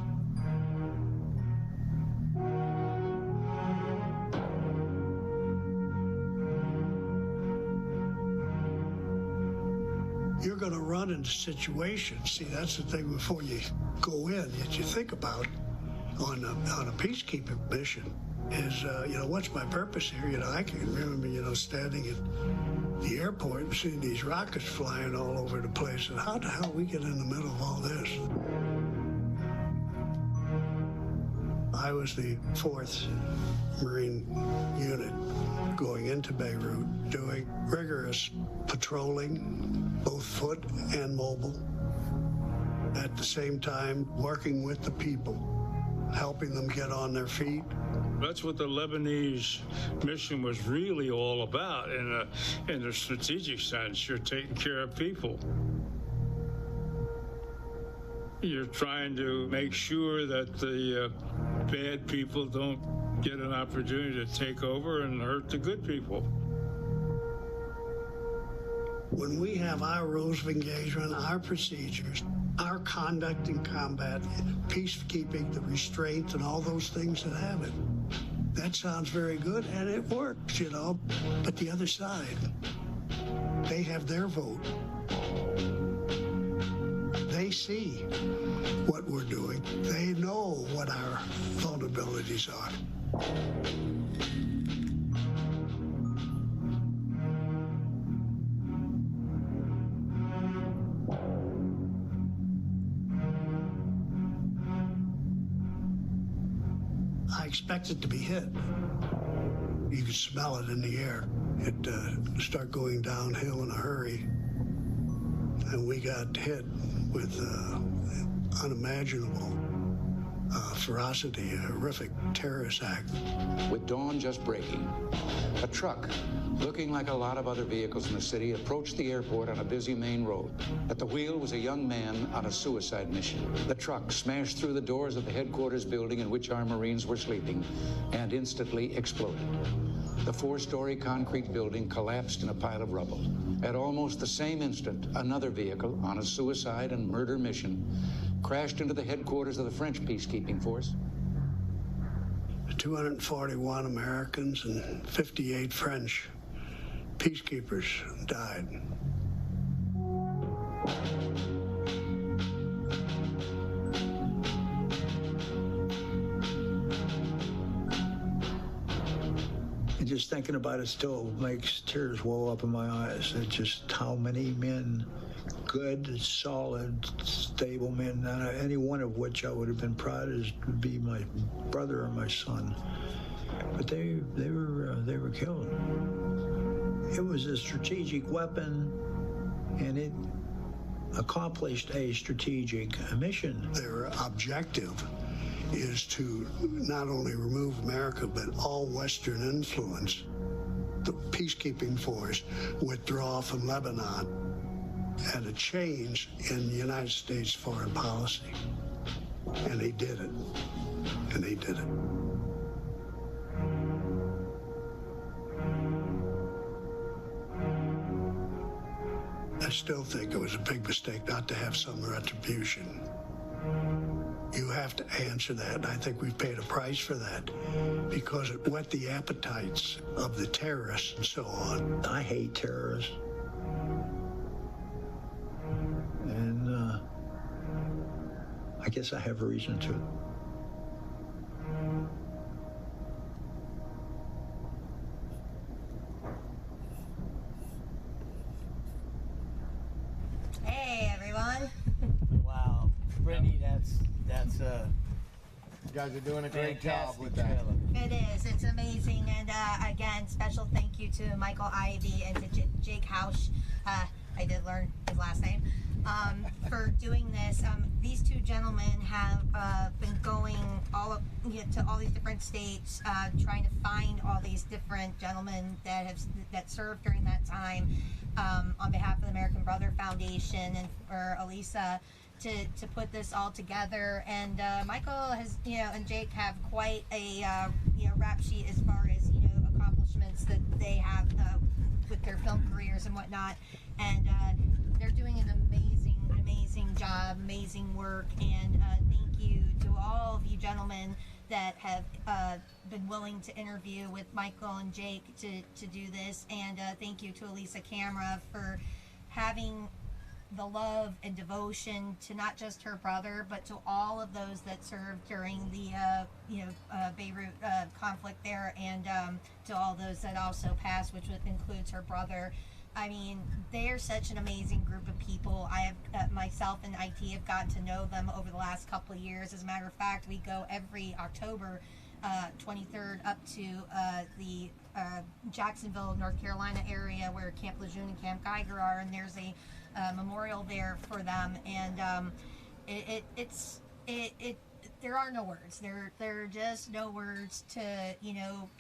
S12: You're going to run into situations. See, that's the thing before you go in that you think about on a peacekeeping mission is, what's my purpose here? I can remember, standing at the airport and seeing these rockets flying all over the place. And how the hell we get in the middle of all this? I was the 4th Marine unit going into Beirut, doing rigorous patrolling, both foot and mobile. At the same time, working with the people, helping them get on their feet.
S13: That's what the Lebanese mission was really all about. In a strategic sense, you're taking care of people. You're trying to make sure that the bad people don't get an opportunity to take over and hurt the good people.
S12: When we have our rules of engagement, our procedures, our conduct in combat, peacekeeping, the restraint, and all those things that have it, that sounds very good, and it works, But the other side, they have their vote. They see what we're doing. They know what our vulnerabilities are. I expect it to be hit. You can smell it in the air. It start going downhill in a hurry. And we got hit with unimaginable ferocity, a horrific terrorist act.
S11: With dawn just breaking, a truck, looking like a lot of other vehicles in the city, approached the airport on a busy main road. At the wheel was a young man on a suicide mission. The truck smashed through the doors of the headquarters building in which our Marines were sleeping and instantly exploded. The 4-story concrete building collapsed in a pile of rubble. At almost the same instant, another vehicle on a suicide and murder mission crashed into the headquarters of the French peacekeeping force.
S12: 241 Americans and 58 French peacekeepers died.
S14: And just thinking about it still makes tears well up in my eyes. It's just how many men, good, solid, stable men, any one of which I would have been proud as to be my brother or my son. But they were killed. It was a strategic weapon, and it accomplished a strategic mission.
S12: Their objective is to not only remove America, but all Western influence. The peacekeeping force withdraw from Lebanon and a change in the United States foreign policy. And they did it. And they did it. I still think it was a big mistake not to have some retribution. You have to answer that, and I think we've paid a price for that because it whet the appetites of the terrorists and so on.
S14: I hate terrorists. And I guess I have a reason to.
S5: Hey, everyone.
S3: Wow. Brittani, that's
S4: you guys are doing a great job with that.
S5: It is. It's amazing. And again, special thank you to Michael Ivey and to Jake Hausch. I did learn his last name. for doing this. These two gentlemen have been going to all these different states, trying to find all these different gentlemen that served during that time, on behalf of the American Brother Foundation and for Elisa to put this all together. And Michael has, and Jake have quite a rap sheet as far as accomplishments that they have with their film careers and whatnot. And they're doing an amazing job, amazing work. And thank you to all of you gentlemen that have been willing to interview with Michael and Jake to do this. And thank you to Elisa Camera for having the love and devotion to not just her brother, but to all of those that served during the Beirut conflict there, and to all those that also passed, which includes her brother. I mean, they're such an amazing group of people. I have myself and IT have gotten to know them over the last couple of years. As a matter of fact, we go every October 23rd up to the Jacksonville, North Carolina area where Camp Lejeune and Camp Geiger are, and there's a memorial there for them. And there are no words. There are just no words to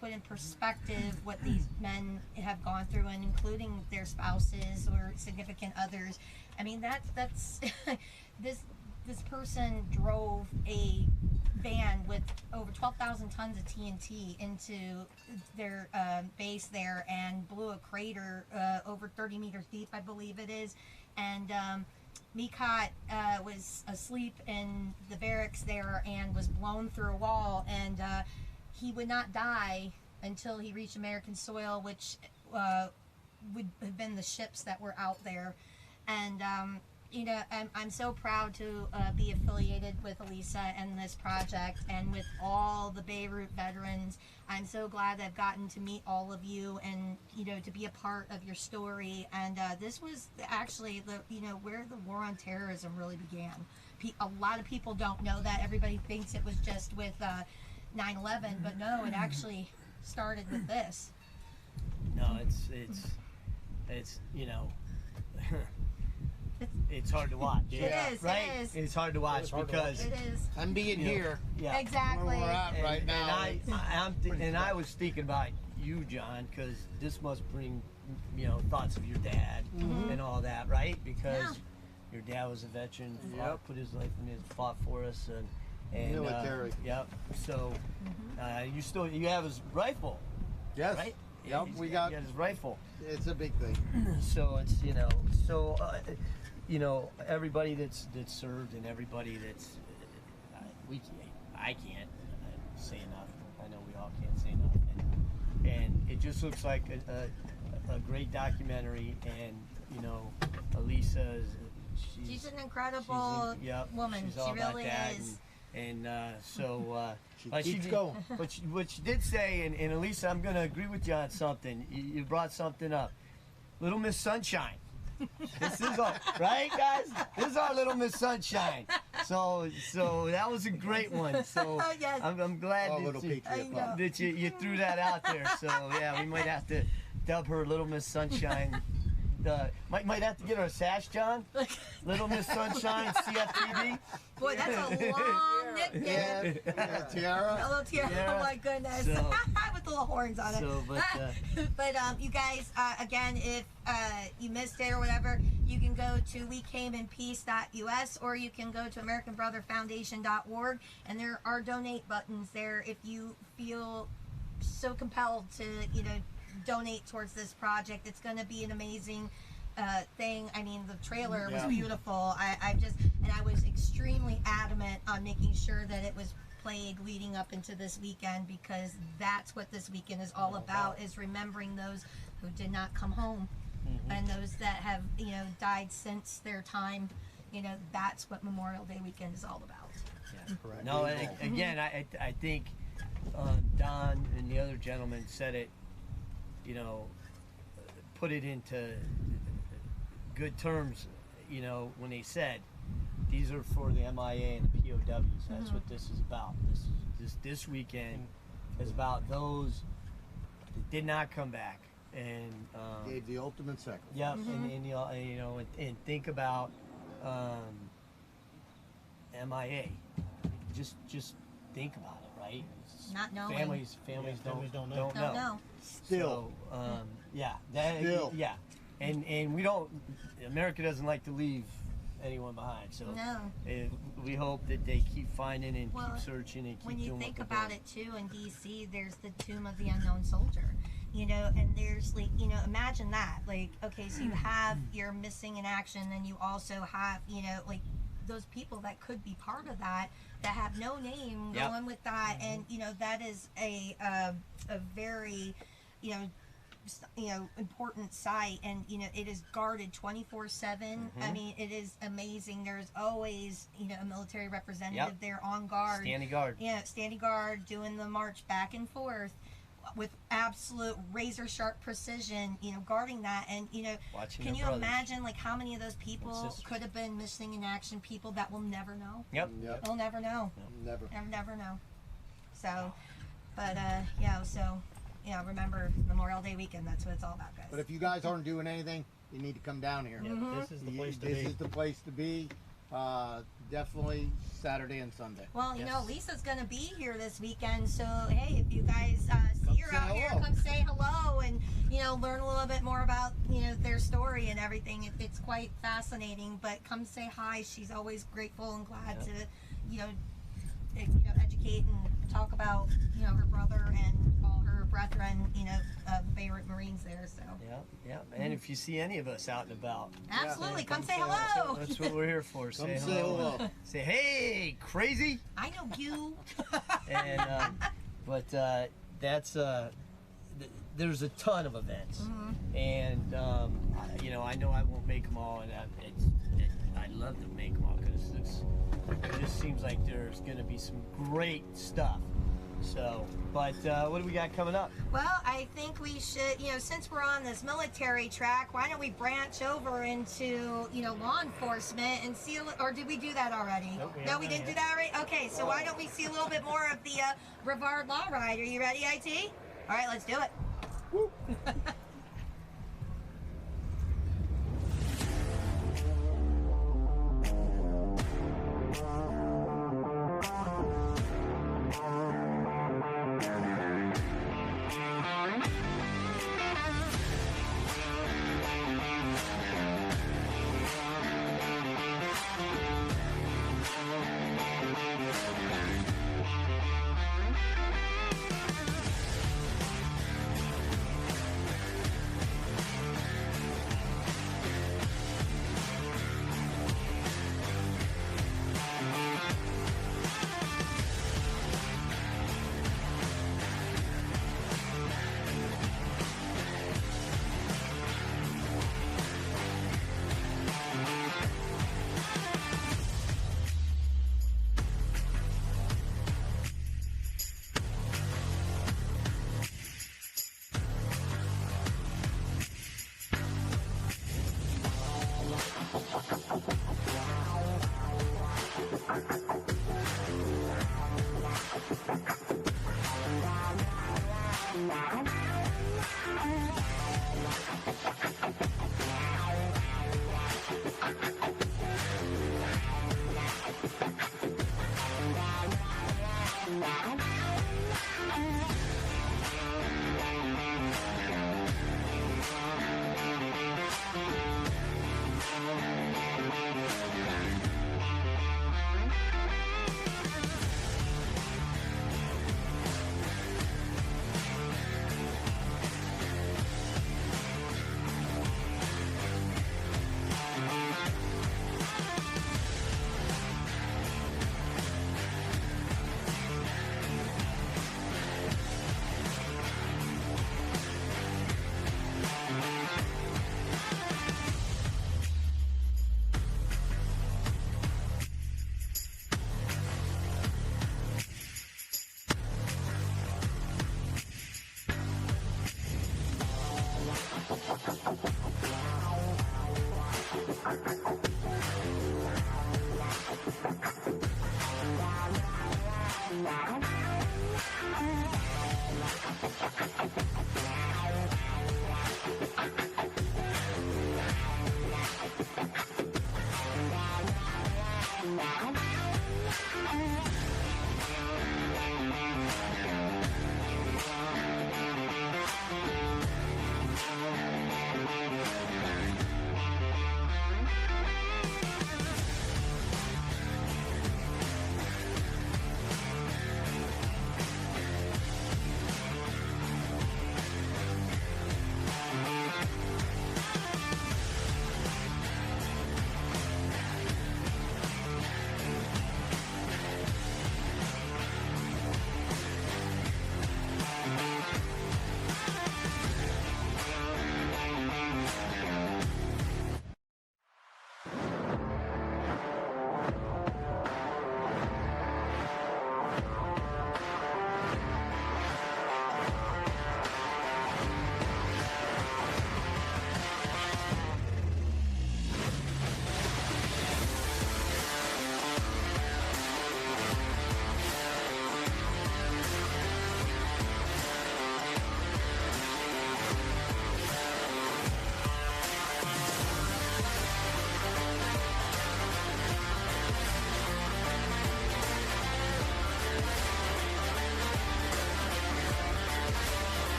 S5: put in perspective what these men have gone through, and including their spouses or significant others. I mean, that's this person drove a van with over 12,000 tons of TNT into their base there and blew a crater over 30 meters deep, I believe it is. And Mikat was asleep in the barracks there and was blown through a wall, and he would not die until he reached American soil, which would have been the ships that were out there. And I'm so proud to be affiliated with Elisa and this project, and with all the Beirut veterans. I'm so glad I've gotten to meet all of you, and to be a part of your story. And this was actually where the war on terrorism really began. A lot of people don't know that. Everybody thinks it was just with 9/11, but no, it actually started with this.
S3: No, it's it's hard to watch.
S5: It is,
S3: right?
S5: it is.
S3: It's hard to watch because
S5: it is.
S4: I'm being here.
S3: Yeah.
S5: Exactly.
S4: Where we're at right now.
S3: And I was thinking about you, John, because this must bring thoughts of your dad and all that, right? Because your dad was a veteran, put his life in his, fought for us, and
S4: military.
S3: Yep. So you have his rifle.
S4: Yes.
S3: Right?
S4: Yep. We got
S3: his rifle.
S4: It's a big thing.
S3: So it's everybody that's served, and everybody that's I can't say enough. I know we all can't say enough, and it just looks like a great documentary. And Elisa
S5: she's an incredible woman.
S3: She's all
S5: she really
S3: about that,
S5: is.
S3: And
S4: she keeps going.
S3: But what she did say, and Elisa, I'm going to agree with you on something. You brought something up. Little Miss Sunshine. This is our, right, guys? This is our Little Miss Sunshine. So that was a great one. So
S5: yes.
S3: I'm glad that you threw that out there. So yeah, we might have to dub her Little Miss Sunshine. Might have to get her a sash, John. Little Miss Sunshine, CFTV.
S5: Boy, that's a long nickname.
S4: Tiara.
S5: A little tiara.
S3: Yeah.
S5: Oh my goodness.
S3: So,
S5: with the little horns on it.
S3: So,
S5: but you guys, again, if you missed it or whatever, you can go to wecameInpeace.us, or you can go to AmericanBrotherFoundation.org, and there are donate buttons there if you feel so compelled to donate towards this project. It's going to be an amazing thing. I mean, the trailer was beautiful. I was extremely adamant on making sure that it was played leading up into this weekend, because that's what this weekend is all about, is remembering those who did not come home, and those that have died since their time. That's what Memorial Day weekend is all about.
S3: Yeah, correct. No, again, I think Don and the other gentleman said it, put it into good terms, when they said these are for the MIA and the POWs. That's what this is about. This weekend is about those that did not come back and
S4: gave the ultimate sacrifice.
S3: Yeah, and think about MIA. Just think about it, right?
S5: Not knowing.
S3: Families don't know.
S4: Still.
S3: So, yeah.
S4: Still.
S3: Yeah. And we don't, America doesn't like to leave anyone behind. So we hope that they keep finding and keep searching and keep
S5: when you
S3: doing
S5: think
S3: what they're
S5: about
S3: doing.
S5: it too, in DC, there's the Tomb of the Unknown Soldier. You know, and there's like, you know, imagine that. Like, okay, so you have your missing in action, and you also have, you know, like those people that could be part of that have no name going with that, and you know that is a very, you know, important site, and you know it is guarded 24/7. I mean, it is amazing. There's always, you know, a military representative there on guard,
S3: standing guard.
S5: Yeah, standing guard, doing the march back and forth with absolute razor sharp precision, you know, guarding that. And you know, can you imagine like how many of those people could have been missing in action, people that will never know? They'll never know. Never know. So, but yeah, so yeah, remember Memorial Day weekend, that's what it's all about, guys.
S4: But if you guys aren't doing anything, you need to come down here.
S6: This is the place to be.
S4: This is the place to be. Definitely Saturday and Sunday.
S5: Well, you know, Lisa's going to be here this weekend, so hey, if you guys see her out here, come say hello and, you know, learn a little bit more about, you know, their story and everything. It's quite fascinating, but come say hi. She's always grateful and glad to, you know, educate and talk about, you know, her brother and all her brethren, you know, favorite Marines there. So
S3: yeah. And if you see any of us out and about,
S5: absolutely, come say hello.
S3: That's what we're here for.
S4: Say hello.
S3: Say, hey, crazy.
S5: I know you.
S3: And but that's there's a ton of events, and you know, I know I won't make them all, and I'd love to make them all because it just seems like there's going to be some great stuff. So, but what do we got coming up?
S5: Well, I think we should, you know, since we're on this military track, why don't we branch over into, you know, law enforcement and see, or did we do that already? No, we didn't do that already? Okay, so why don't we see a little bit more of the Brevard Law Ride? Are you ready, IT? All right, let's do it. Woo.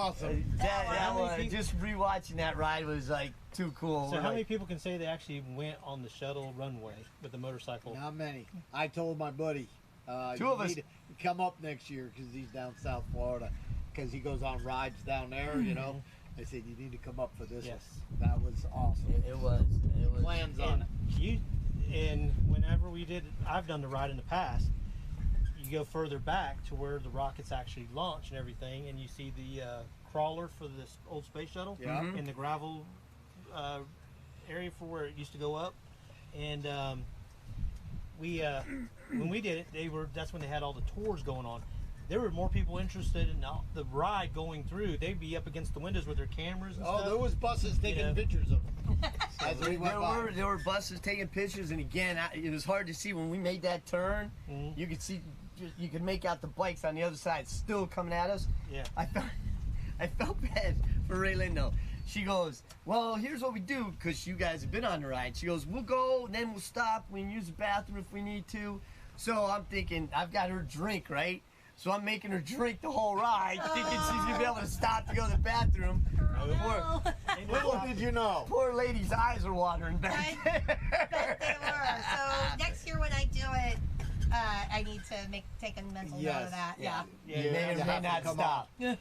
S4: awesome.
S3: Just rewatching that ride was like too cool.
S6: So how many people can say they actually went on the shuttle runway with the motorcycle?
S4: Not many. I told my buddy,
S3: Two of us
S4: need to come up next year because he's down South Florida, because he goes on rides down there, you know. I said, you need to come up for this one. That was awesome.
S3: It was.
S4: Plans on it.
S6: And whenever we did, I've done the ride in the past, you go further back to where the rockets actually launch and everything, and you see the crawler for this old space shuttle in the gravel area for where it used to go up. And when we did it, that's when they had all the tours going on. There were more people interested in the ride going through. They'd be up against the windows with their cameras and stuff.
S4: There was buses taking pictures of them. As we went by.
S3: There were buses taking pictures, and again, it was hard to see when we made that turn. You could see, you could make out the bikes on the other side still coming at us.
S6: Yeah.
S3: I felt bad for Raylan though. She goes, well, here's what we do, because you guys have been on the ride. She goes, we'll go, and then we'll stop. We can use the bathroom if we need to. So I'm thinking, I've got her drink, right? So I'm making her drink the whole ride, thinking she's going to be able to stop to go to the bathroom.
S4: Little did you know.
S3: Poor lady's eyes are watering back there.
S5: Bet they were. So next year when I do it, I need to take a mental note of that. Yeah.
S3: May or may not stop. May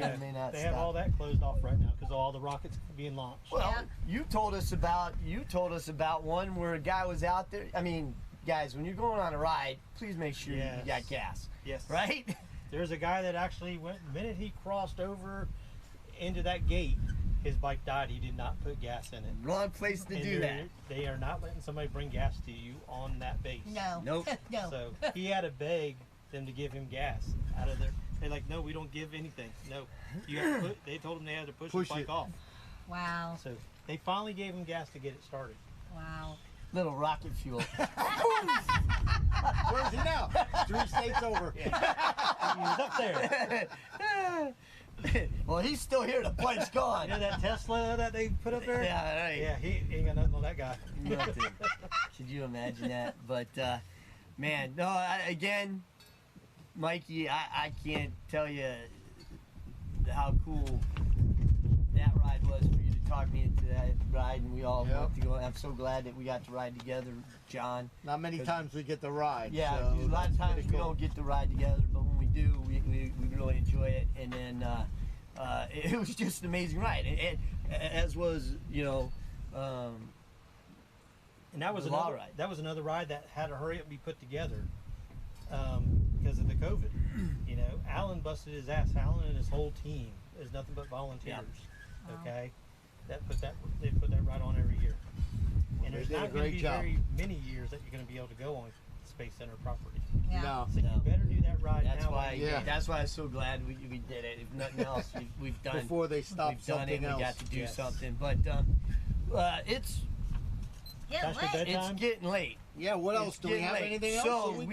S3: or may not
S6: They
S3: stop.
S6: have all that closed off right now because of all the rockets being launched.
S3: Well, you told us about one where a guy was out there. I mean, guys, when you're going on a ride, please make sure you got gas.
S6: Yes.
S3: Right?
S6: There's a guy that actually went, the minute he crossed over into that gate, his bike died. He did not put gas in it.
S3: Wrong place to do that.
S6: They are not letting somebody bring gas to you on that base.
S5: No.
S3: Nope.
S5: No.
S6: So he had to beg them to give him gas out of there. They're like, no, we don't give anything. No. You have to they told him they had to push his bike off.
S5: Wow.
S6: So they finally gave him gas to get it started.
S5: Wow.
S3: Little rocket fuel.
S4: Where's he now? 3 states over.
S6: He's up there.
S3: Well, he's still here. The bike's gone.
S6: You know that Tesla that they put up there?
S3: Yeah, right.
S6: Yeah, he ain't got nothing on that guy.
S3: Nothing. Could you imagine that? But, man, no, again, Mikey, I can't tell you how cool that ride was for you to talk me into that ride, and we all went to go. I'm so glad that we got to ride together, John.
S4: Not many times we get to ride.
S3: Yeah,
S4: so
S3: a lot of times we don't get to ride together, but when we do, we really enjoy it. And then it was just an amazing ride, as was, you know,
S6: and that was
S3: the
S6: another
S3: law ride.
S6: That was another ride that had to hurry up and be put together because of the COVID. You know, Alan busted his ass. Alan and his whole team is nothing but volunteers. Okay, they put that ride on every year, and there's not going to be very many years that you're going to be able to go on Space Center property.
S5: Yeah.
S4: No.
S6: So you better do that ride
S3: That's
S6: now.
S3: why. That's why I'm so glad we did it. If nothing else, we've done
S4: before they stopped
S3: we've done it.
S4: something else.
S3: We got to do something, but it's
S5: Getting late.
S3: it's getting late.
S4: Yeah. What else? Do we have anything else?
S3: So
S4: Or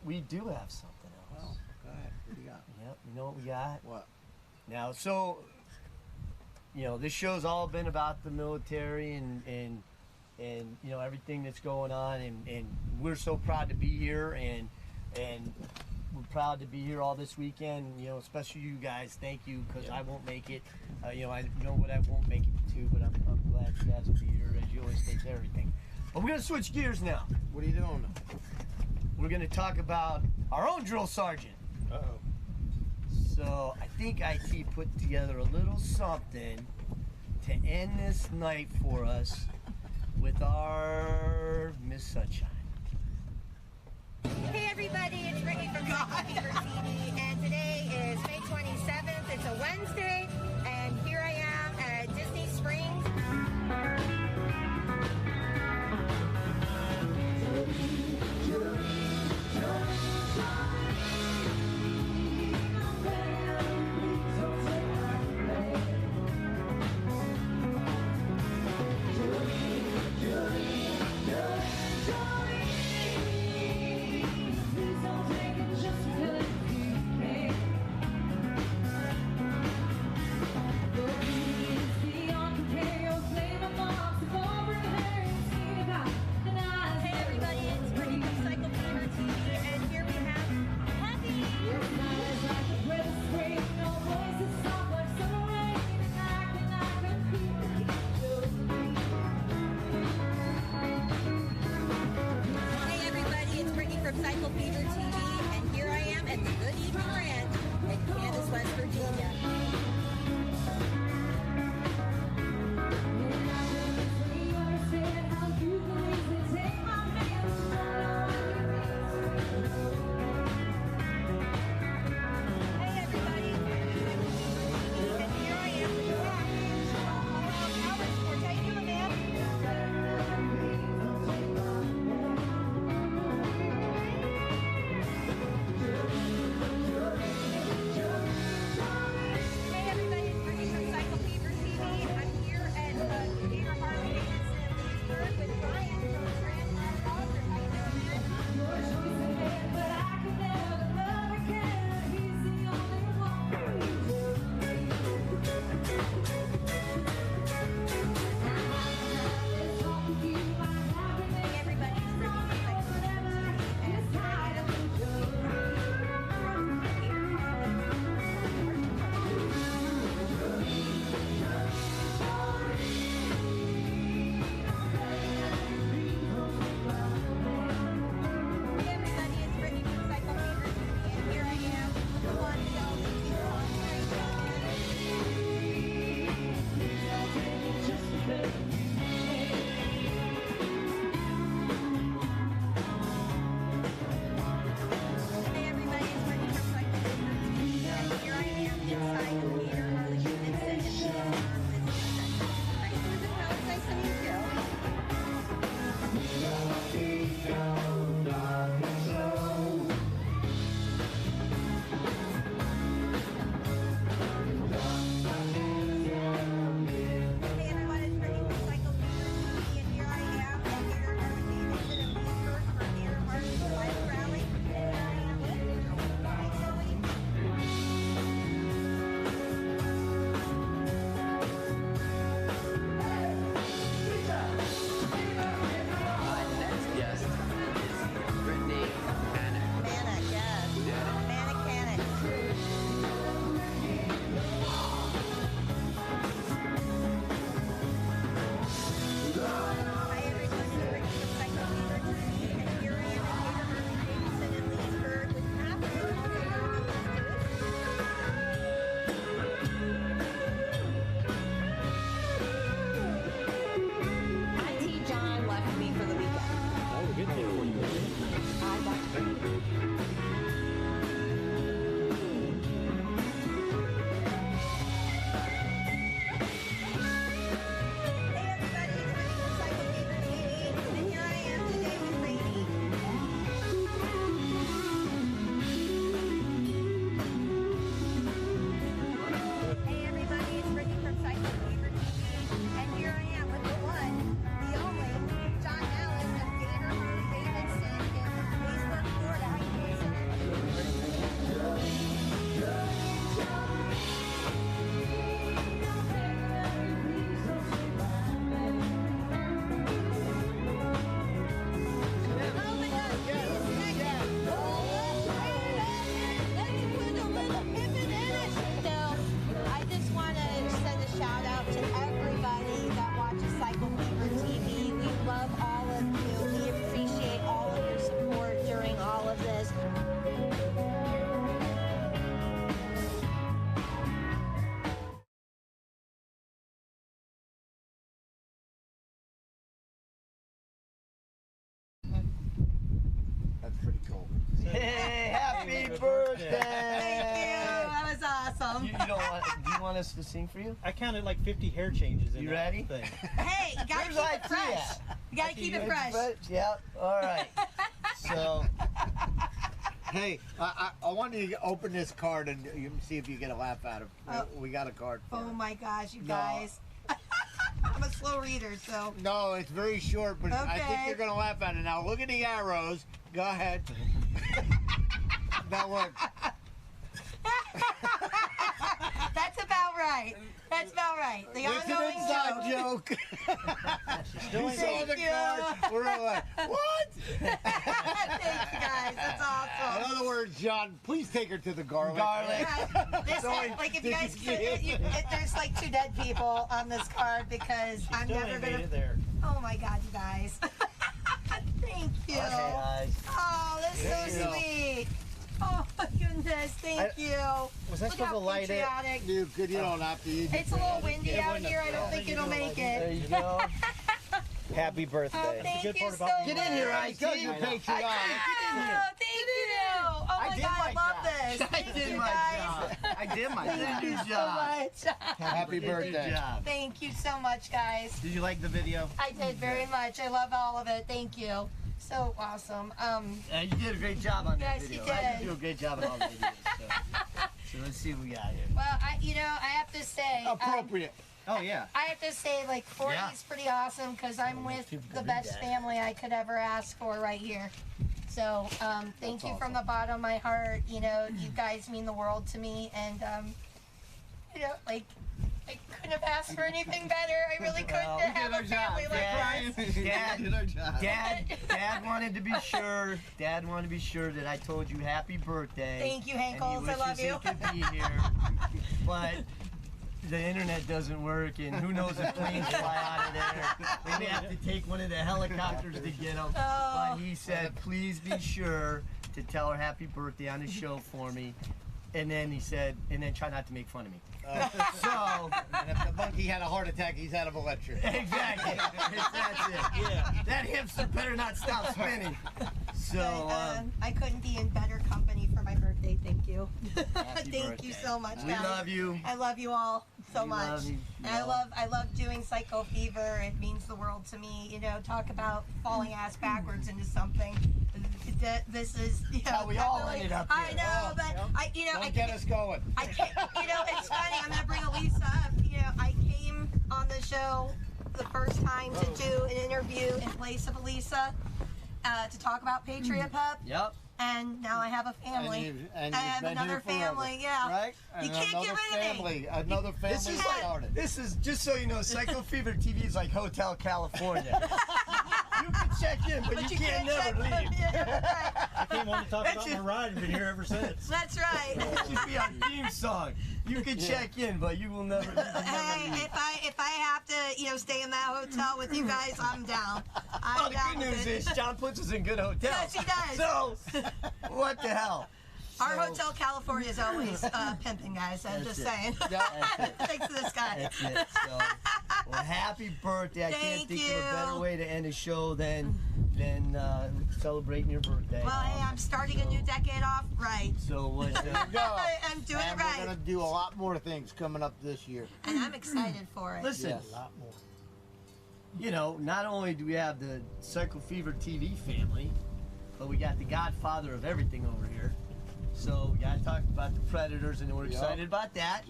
S3: we do have something else.
S4: Oh, go ahead. What do you got?
S3: Yep. You know what we got?
S4: What?
S3: Now, so you know, this show's all been about the military and you know everything that's going on, and we're so proud to be here, and we're proud to be here all this weekend. You know, especially you guys. Thank you, because I won't make it. You know, I know what I won't make it to, but I'm glad you guys will be here, as you always take care of everything. But we're gonna switch gears now.
S4: What are you doing?
S3: We're gonna talk about our own drill sergeant.
S6: Uh-oh.
S3: So I think IT put together a little something to end this night for us with our Miss Sunshine.
S5: Hey everybody, it's Brittany from Fever TV, and today is May 27th. It's a Wednesday, and here I am at Disney Springs.
S3: do you want us to sing for you?
S6: I counted like 50 hair changes in
S3: You
S6: that
S3: ready?
S6: thing.
S5: Hey, you gotta
S3: Where's
S5: keep it
S3: IT
S5: fresh.
S3: at?
S5: You gotta keep it fresh.
S3: Yep. All right. So,
S4: Hey, I wanted to open this card and you can see if you get a laugh out of it. We got a card for
S5: Oh
S4: it.
S5: my gosh, you
S4: No.
S5: guys. I'm a slow reader, so.
S4: No, it's very short, but I think
S5: Okay.
S4: you're going to laugh at it. Now, look at the arrows. Go ahead. Now, look.
S5: That's about right. That's about right. The
S4: It's an
S5: ongoing
S4: inside
S5: joke.
S4: joke.
S6: Still
S4: We
S6: ain't
S4: saw
S5: Thank
S4: the
S5: you.
S4: card. We're all like, what?
S5: Thank you guys. That's awesome.
S4: In other words, John, please take her to the garlic.
S5: This like if you guys could, there's like 2 dead people on this card because I'm
S6: still
S5: never
S6: ain't made
S5: gonna.
S6: it there.
S5: Oh my God, you guys. Thank you.
S3: okay, guys.
S5: Oh, that's
S4: There
S5: so
S4: you go.
S5: sweet. Oh my goodness, thank you.
S3: Was I
S5: Look
S3: supposed
S5: how
S3: to light it?
S5: patriotic.
S4: You don't have to. You
S5: It's a little windy out here. I don't think it'll make
S3: There
S5: it.
S3: you go.
S9: Happy birthday.
S5: Oh, thank
S6: good
S5: you
S6: part
S5: so
S6: about
S5: much.
S6: being
S3: Get in here, IT.
S4: You're patriotic.
S5: Oh, thank you. Oh my
S3: did
S5: God, I
S3: my
S5: love
S3: job.
S5: this.
S3: I
S5: Thank
S3: did
S5: you
S3: my
S5: guys.
S3: job. I did my
S5: Thank you
S3: job.
S5: so much.
S4: Happy birthday.
S3: Good job.
S5: Thank you so much, guys.
S9: Did you like the video?
S5: I did very much. I love all of it. Thank you. So awesome.
S3: You did a great job on that
S5: Yes, you
S3: video. I
S5: did.
S3: did do a great job on all the videos. So let's see what we got here.
S5: Well, I have to say.
S4: Appropriate.
S9: Oh, yeah.
S5: I have to say, like, 40
S3: Yeah.
S5: is pretty awesome because I'm with
S3: people
S5: the
S3: can read
S5: best
S3: that.
S5: family I could ever ask for right here. So, thank you from the bottom of my heart. You know, you guys mean the world to me, and like, I couldn't have asked for anything better. I really couldn't
S3: Well,
S5: to have a family like this.
S3: Dad wanted to be sure. Dad wanted to be sure that I told you happy birthday.
S5: Thank you,
S3: and
S5: Hankles.
S3: he
S5: I love
S3: wishes
S5: you.
S3: he could be here, but the internet doesn't work, and who knows if planes fly out of there. We may have to take one of the helicopters to get him.
S5: Oh.
S3: But he said, please be sure to tell her happy birthday on the show for me. And then he said, and then try not to make fun of me. So,
S4: And if the monkey had a heart attack, he's out of a lecture.
S3: exactly. That's it. Yeah. That hamster better not stop spinning. So,
S5: I couldn't be in better company for my birthday. Thank you.
S3: Happy
S5: Thank you
S3: birthday.
S5: so much,
S3: We
S5: guys.
S3: love you.
S5: I love you all so
S3: We
S5: much.
S3: love you.
S5: And I love doing Psycho Fever. It means the world to me. You know, talk about falling ass backwards into something. This is
S3: how we all
S5: definitely-
S3: ended up
S5: I
S3: here.
S5: know, but I
S4: Don't get us going.
S5: I can't. You know, it's funny. I'm gonna bring Elisa up. You know, I came on the show the first time to do an interview in place of Elisa to talk about Patriot Pup.
S3: Yep.
S5: And now I have a family.
S4: And
S5: I
S4: you've
S5: have
S4: been
S5: another
S4: here forever,
S5: family. Yeah.
S4: Right?
S5: You
S4: And
S5: can't get
S4: another
S5: rid of me.
S4: family. Another family
S3: This is
S4: started.
S3: this is just so you know, Psycho Fever TV is like Hotel California. You can check in, but you can't never leave.
S6: I came on to talk
S3: That's
S6: about
S3: it.
S6: my ride and been here ever since.
S5: That's right.
S3: That should be our theme song. You can check in, but you will never.
S5: Hey, if I have to, stay in that hotel with you guys, I'm down. I'm
S3: Well, the
S5: down
S3: good
S5: with
S3: news
S5: it.
S3: is Shawn puts us in good hotels.
S5: Yes, he does.
S3: So, what the hell?
S5: Our Hotel California is always pimping, guys. I'm
S3: That's
S5: just
S3: it.
S5: saying.
S3: That's it.
S5: Thanks to this guy.
S3: That's it. So, well, happy birthday. I can't
S5: Thank
S3: think of a better
S5: you.
S3: way to end a show than celebrating your birthday.
S5: Well, hey, I'm starting a new decade off right.
S3: So what?
S4: Go.
S5: I'm doing
S4: And
S5: it
S4: we're
S5: right.
S4: going to do a lot more things coming up this year.
S5: And I'm excited for it.
S3: Listen,
S4: Yes.
S3: you know, not only do we have the Psycho Fever TV family, but we got the godfather of everything over here. So we got to talk about the Predators, and we're
S4: Yep.
S3: excited about that.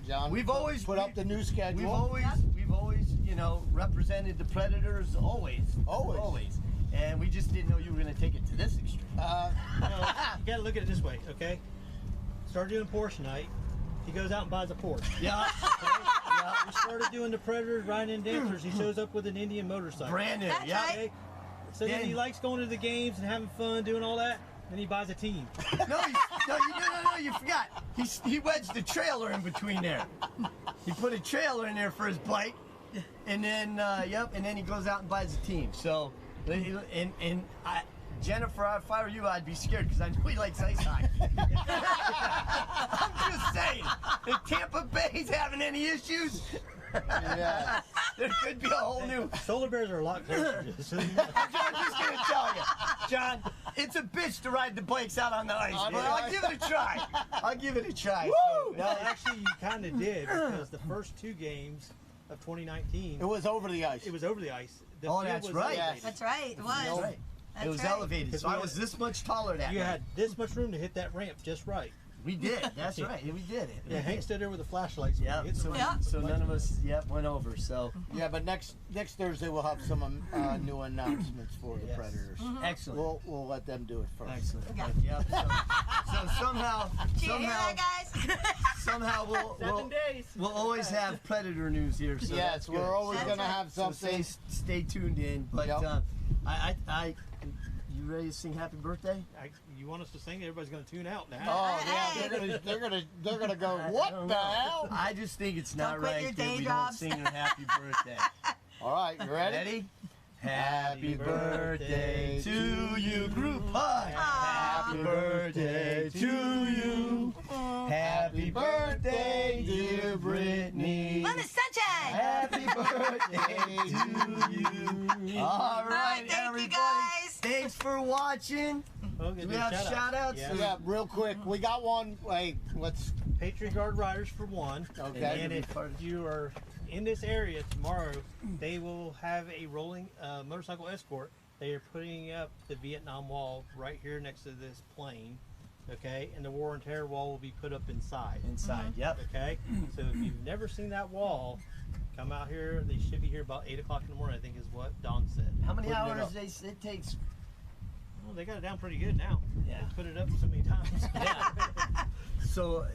S4: John,
S3: We've always
S4: put up the new schedule.
S3: We've always, represented the Predators always. And we just didn't know you were going to take it to this extreme.
S6: Well, you gotta look at it this way, okay? Started doing Porsche night. He goes out and buys a Porsche.
S3: Yeah.
S6: Yeah. We started doing the Predators, riding in dancers. He shows up with an Indian motorcycle.
S3: Brand new.
S5: That's
S3: Yeah.
S5: right.
S6: Okay? So then he likes going to the games and having fun, doing all that. Then he buys a team.
S3: No, you forgot. He wedged the trailer in between there. He put a trailer in there for his bike, and then and then he goes out and buys a team. So, Jennifer, if I were you, I'd be scared because I know he likes ice hockey. I'm just saying, if Tampa Bay's having any issues,
S4: Yeah.
S3: there could be a whole new.
S6: Solar bears are a lot closer to this.
S3: I'm just gonna tell you, John. It's a bitch to ride the bikes out on the ice, but I'll give it a try. I'll give it a try.
S6: Woo!
S3: So,
S6: Well, actually, you kind of did because the first 2 games of 2019.
S4: It was over the ice.
S6: It was over the ice. The
S3: Oh,
S6: field
S3: that's
S6: was
S3: right.
S6: elevated.
S5: That's right. It was.
S3: That's right.
S5: That's
S3: It was
S5: right.
S3: elevated, so I was this much taller that
S6: You
S3: night.
S6: had this much room to hit that ramp just right.
S3: We did. That's right. We did it.
S6: Yeah, Hank stood there with a flashlight. So
S3: Yeah. So none of us went over. So
S4: yeah, but next Thursday we'll have some new announcements for the Predators.
S3: Excellent.
S4: We'll let them do it first.
S3: Excellent.
S5: Yeah.
S3: Yep. So somehow,
S5: Do you hear that, guys?
S3: somehow we'll always have Predator news here. So
S4: Yes,
S3: that's good.
S4: we're always
S5: That's
S4: gonna
S5: right.
S4: have
S3: So
S4: something.
S3: stay tuned in. But
S4: Yep.
S3: you ready to sing Happy Birthday?
S6: You want us to sing? Everybody's going to tune out now.
S4: Oh yeah, they're gonna go. What the hell?
S3: I just think it's
S5: Don't
S3: not
S5: quit
S3: right
S5: your
S3: that
S5: day
S3: we
S5: jobs.
S3: don't sing her Happy Birthday.
S4: All right, you ready?
S3: Ready? Happy birthday to you, group hug. Happy birthday to you. Happy birthday, dear Brittany.
S5: Lemon sunshine.
S3: Happy birthday to you. All right,
S5: thank you,
S3: everybody.
S5: guys.
S3: Thanks for watching.
S6: Oh,
S3: Do we have shout outs?
S4: Yeah, real quick. We got one. Hey, let's.
S6: Patriot Guard Riders for one.
S4: Okay.
S6: And if you are in this area tomorrow, they will have a rolling motorcycle escort. They are putting up the Vietnam Wall right here next to this plane. Okay, and the War and Terror Wall will be put up inside.
S3: Inside, yep.
S6: Okay, so if you've never seen that wall, come out here. They should be here about 8 o'clock in the morning, I think is what Don said.
S3: How many
S4: Putting it
S3: hours
S4: up.
S3: it takes?
S6: Well, they got it down pretty good now.
S3: Yeah.
S6: They put it up so many times.
S3: Yeah. So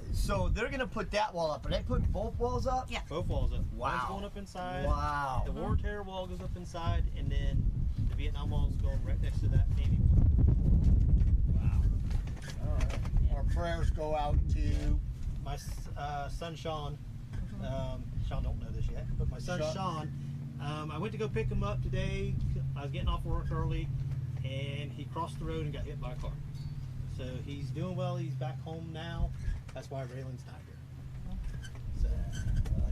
S3: they're gonna put that wall up. Are they putting both walls up?
S5: Yeah.
S6: Both walls up.
S3: Wow.
S6: One's going up inside.
S3: Wow.
S6: The War and Terror Wall goes up inside, and then the Vietnam Wall is going right next to that Navy Wall.
S4: All right. Our prayers go out to.
S6: My son Shawn. Shawn don't know this yet, but my son Shawn. I went to go pick him up today. I was getting off work early, and he crossed the road and got hit by a car. So he's doing well. He's back home now. That's why Raylan's not here. So,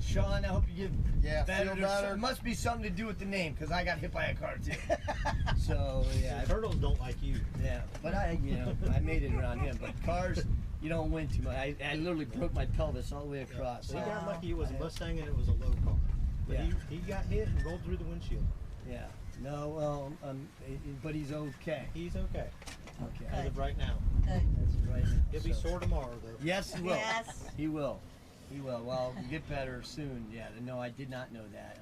S3: Shawn, I hope you get better.
S4: feel better.
S3: It must be something to do with the name, because I got hit by a car too. So yeah,
S6: turtles don't like you.
S3: yeah. But I made it around him. But cars, you don't win too much. I literally broke my pelvis all the way across.
S6: So he got lucky. It was a Mustang and it was a low car. But
S3: Yeah.
S6: he got hit and rolled through the windshield.
S3: Yeah. No, well, but he's okay.
S6: He's okay.
S3: Okay.
S6: As of right now.
S5: Good.
S3: That's right now.
S6: He'll be sore tomorrow though.
S3: Yes, he will.
S5: Yes.
S3: He will. He will. Well, get better soon. Yeah. No, I did not know that.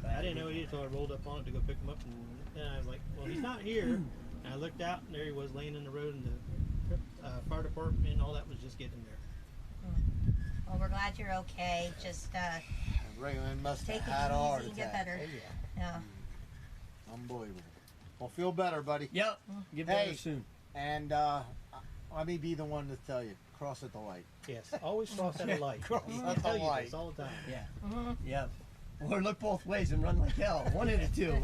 S6: I didn't know it until I rolled up on it to go pick him up, and then I was like, well, he's not here. And I looked out, and there he was laying in the road, and the fire department and all that was just getting there.
S5: Well, we're glad you're okay. Just
S4: Raylan must
S5: take
S4: have
S5: it
S4: had a heart
S5: easy and
S4: attack.
S5: get better. Yeah.
S4: Unbelievable. Well, feel better, buddy.
S3: Yep. Get better
S4: Hey.
S3: soon.
S4: And let me be the one to tell you, cross at the light.
S6: Yes, always cross at a light.
S4: Cross
S6: I
S4: at
S6: tell
S4: the
S6: you
S4: light.
S6: this all the time.
S3: Yeah. Yeah. Or look both ways and run like hell. One of the two.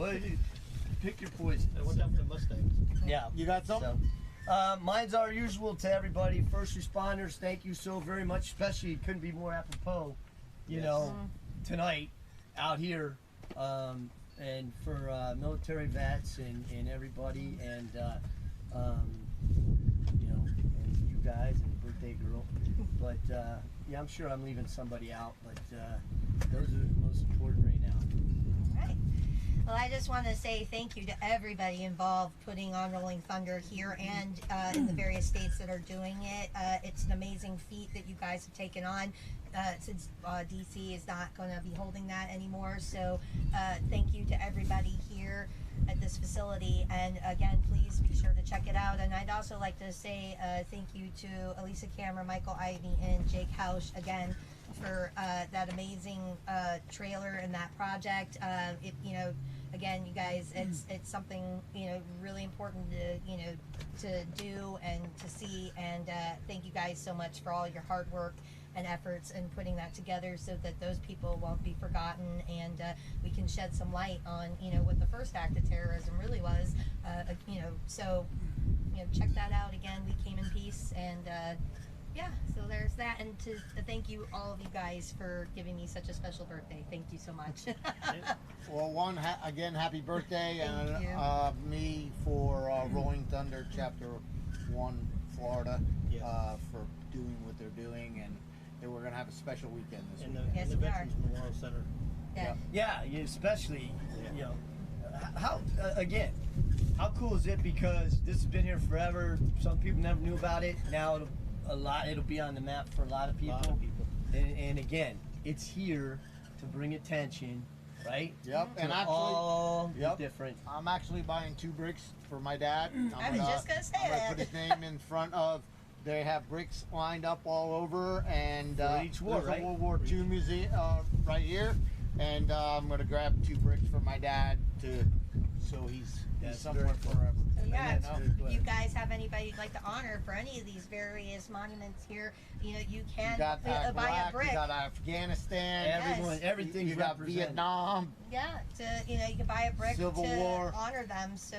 S3: Pick your poison.
S6: And watch out for the Mustangs.
S3: Yeah.
S4: You got something?
S3: So, mine's our usual to everybody. First responders, thank you so very much. Especially, it couldn't be more apropos, you know, tonight out here. And for military vets and everybody, and you know, and you guys and the birthday girl. But yeah, I'm sure I'm leaving somebody out, but those are the most important right now.
S5: All right. Well, I just want to say thank you to everybody involved putting on Rolling Thunder here and in the various states that are doing it. It's an amazing feat that you guys have taken on since DC is not going to be holding that anymore. So thank you to everybody here at this facility. And again, please be sure to check it out. And I'd also like to say thank you to Elisa Cameron, Michael Ivey, and Jake Hausch again for that amazing trailer and that project. You know, again, you guys, it's something, you know, really important to, you know, to do and to see. And thank you guys so much for all your hard work and efforts in putting that together so that those people won't be forgotten, and we can shed some light on, you know, what the first act of terrorism really was. You know, so, you know, check that out again. We came in peace, and Yeah, so there's that, and to thank you, all of you guys, for giving me such a special birthday. Thank you so much.
S4: Well, again, happy birthday,
S5: Thank you.
S4: and me for Rolling Thunder Chapter 1 Florida for doing what they're doing, and we're going to have a special weekend this weekend.
S5: Yes,
S6: the
S5: we
S6: Veterans
S5: are.
S6: Memorial Center.
S5: Yeah.
S3: Yeah, especially, you know, how again, how cool is it? Because this has been here forever. Some people never knew about it. Now it'll be on the map for a lot of people. And again, it's here to bring attention, right?
S4: Yep,
S3: To
S4: and actually,
S3: all the different.
S4: I'm actually buying 2 bricks for my dad.
S5: I was just gonna say
S4: I'm
S5: that.
S4: gonna put his name in front of. They have bricks lined up all over, and
S3: For each war,
S4: there's
S3: right?
S4: a World War II museum right here, and I'm gonna grab 2 bricks for my dad so he's somewhere
S3: very cool.
S4: forever.
S5: So yeah,
S3: Yeah,
S5: if you guys have anybody you'd like to honor for any of these various monuments here, you know, you can
S4: You got
S5: buy a
S4: Iraq,
S5: brick.
S4: you got Afghanistan,
S3: everything's
S4: you got
S3: represented.
S4: Vietnam.
S5: Yeah, you can buy a brick
S4: Civil
S5: to
S4: War.
S5: honor them. So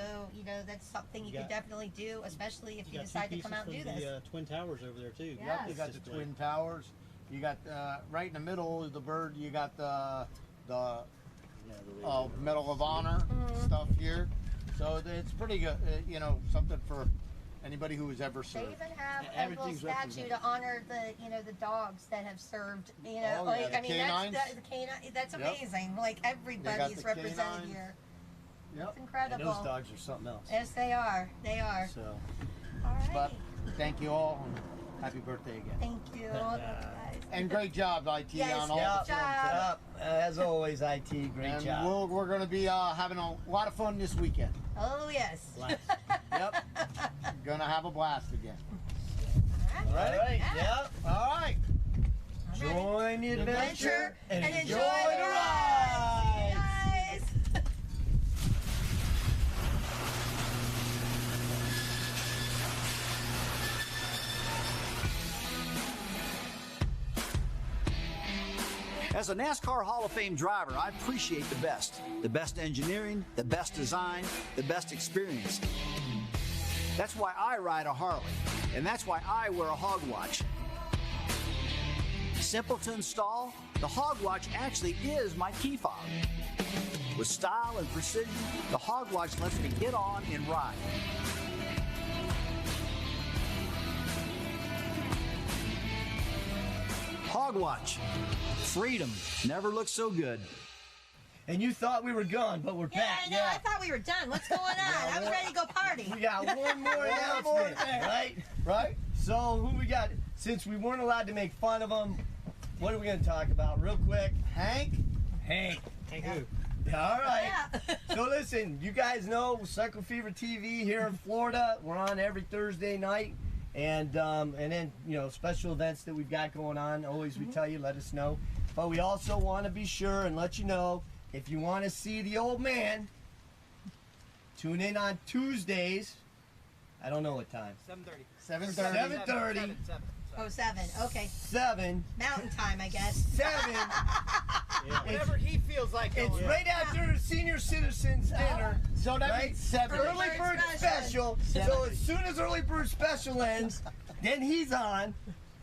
S5: that's something you could definitely do, especially if you
S6: got
S5: decide
S6: two
S5: to come out and do
S6: pieces
S5: this.
S6: from the Twin Towers over there too.
S5: Yes.
S4: Yep, you got the Twin Towers. You got right in the middle of the bird. You got the Medal of Honor stuff here. So it's pretty good. You know, something for anybody who has ever
S5: They
S4: served.
S5: even have a little statue to honor the dogs that have served.
S4: Oh, yeah, the
S5: I mean
S4: canines.
S5: that's the canine. That's
S4: Yep.
S5: amazing. Like everybody's
S4: the
S5: represented
S4: canines.
S5: here.
S4: Yep.
S5: It's incredible.
S3: And those dogs are something else.
S5: Yes, they are. They are.
S3: So,
S5: All right.
S4: But thank you all, and happy birthday again.
S5: Thank you. Love you guys.
S4: And great job, IT,
S5: Yes,
S4: on all
S5: good
S4: the
S5: job.
S3: as always, IT, great
S4: and
S3: job.
S4: we're going to be having a lot of fun this weekend.
S5: Oh yes.
S4: Yep. Gonna have a blast again.
S5: All
S3: All right, yep.
S4: All right.
S3: Join the adventure and enjoy the
S5: ride.
S3: ride.
S5: Guys.
S15: As a NASCAR Hall of Fame driver, I appreciate the best engineering, the best design, the best experience. That's why I ride a Harley, and that's why I wear a hog watch. Simple to install, the hog watch actually is my key fob. With style and precision, the hog watch lets me get on and ride. Hog watch. Freedom never looks so good.
S3: And you thought we were gone, but we're back.
S5: I know. I thought we were done. What's going on? I was ready to go party.
S3: We got one more announcement, right?
S4: Right?
S3: So who we got? Since we weren't allowed to make fun of them, what are we going to talk about real quick? Hank? Hank who? All right.
S5: Yeah.
S3: So listen, you guys know Cycle Fever TV here in Florida. We're on every Thursday night. And then, you know, special events that we've got going on. Always we tell you, let us know. But we also want to be sure and let you know, if you want to see the old man, tune in on Tuesdays. I don't know what time.
S9: 7:30.
S4: 7:30.
S3: 7:30.
S5: Oh, 7. Okay.
S3: 7.
S5: Mountain time, I guess.
S3: 7.
S9: Whatever he feels like.
S3: It's
S9: going.
S3: right after Senior Citizens Dinner.
S4: So that
S3: Right?
S4: means 7.
S3: Early Bird Special. So as soon as Early Bird Special ends, then he's on,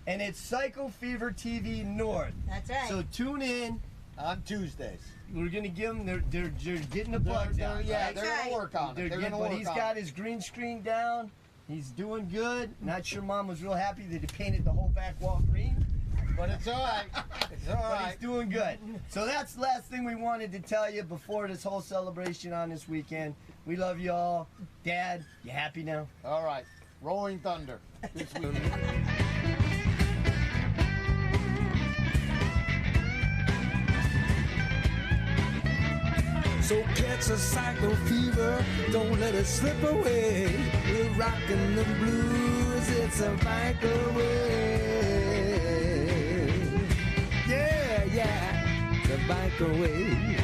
S3: and it's Cycle Fever TV North.
S5: That's right.
S3: So tune in
S4: On Tuesdays.
S3: We're gonna give them. They're getting the plugs out.
S4: Yeah,
S3: right?
S4: they're going to work on it. They're going to
S3: but
S4: work
S3: he's
S4: on
S3: got
S4: it.
S3: his green screen down. He's doing good. Not sure Mom was real happy that he painted the whole back wall green.
S4: But it's all right. It's all
S3: But
S4: right.
S3: he's doing good. So that's the last thing we wanted to tell you before this whole celebration on this weekend. We love you all. Dad, you happy now?
S4: All right. Rolling Thunder this weekend.
S1: So catch a cycle fever, don't let it slip away. We're rocking the blues, it's a bike away. Yeah, it's a bike away.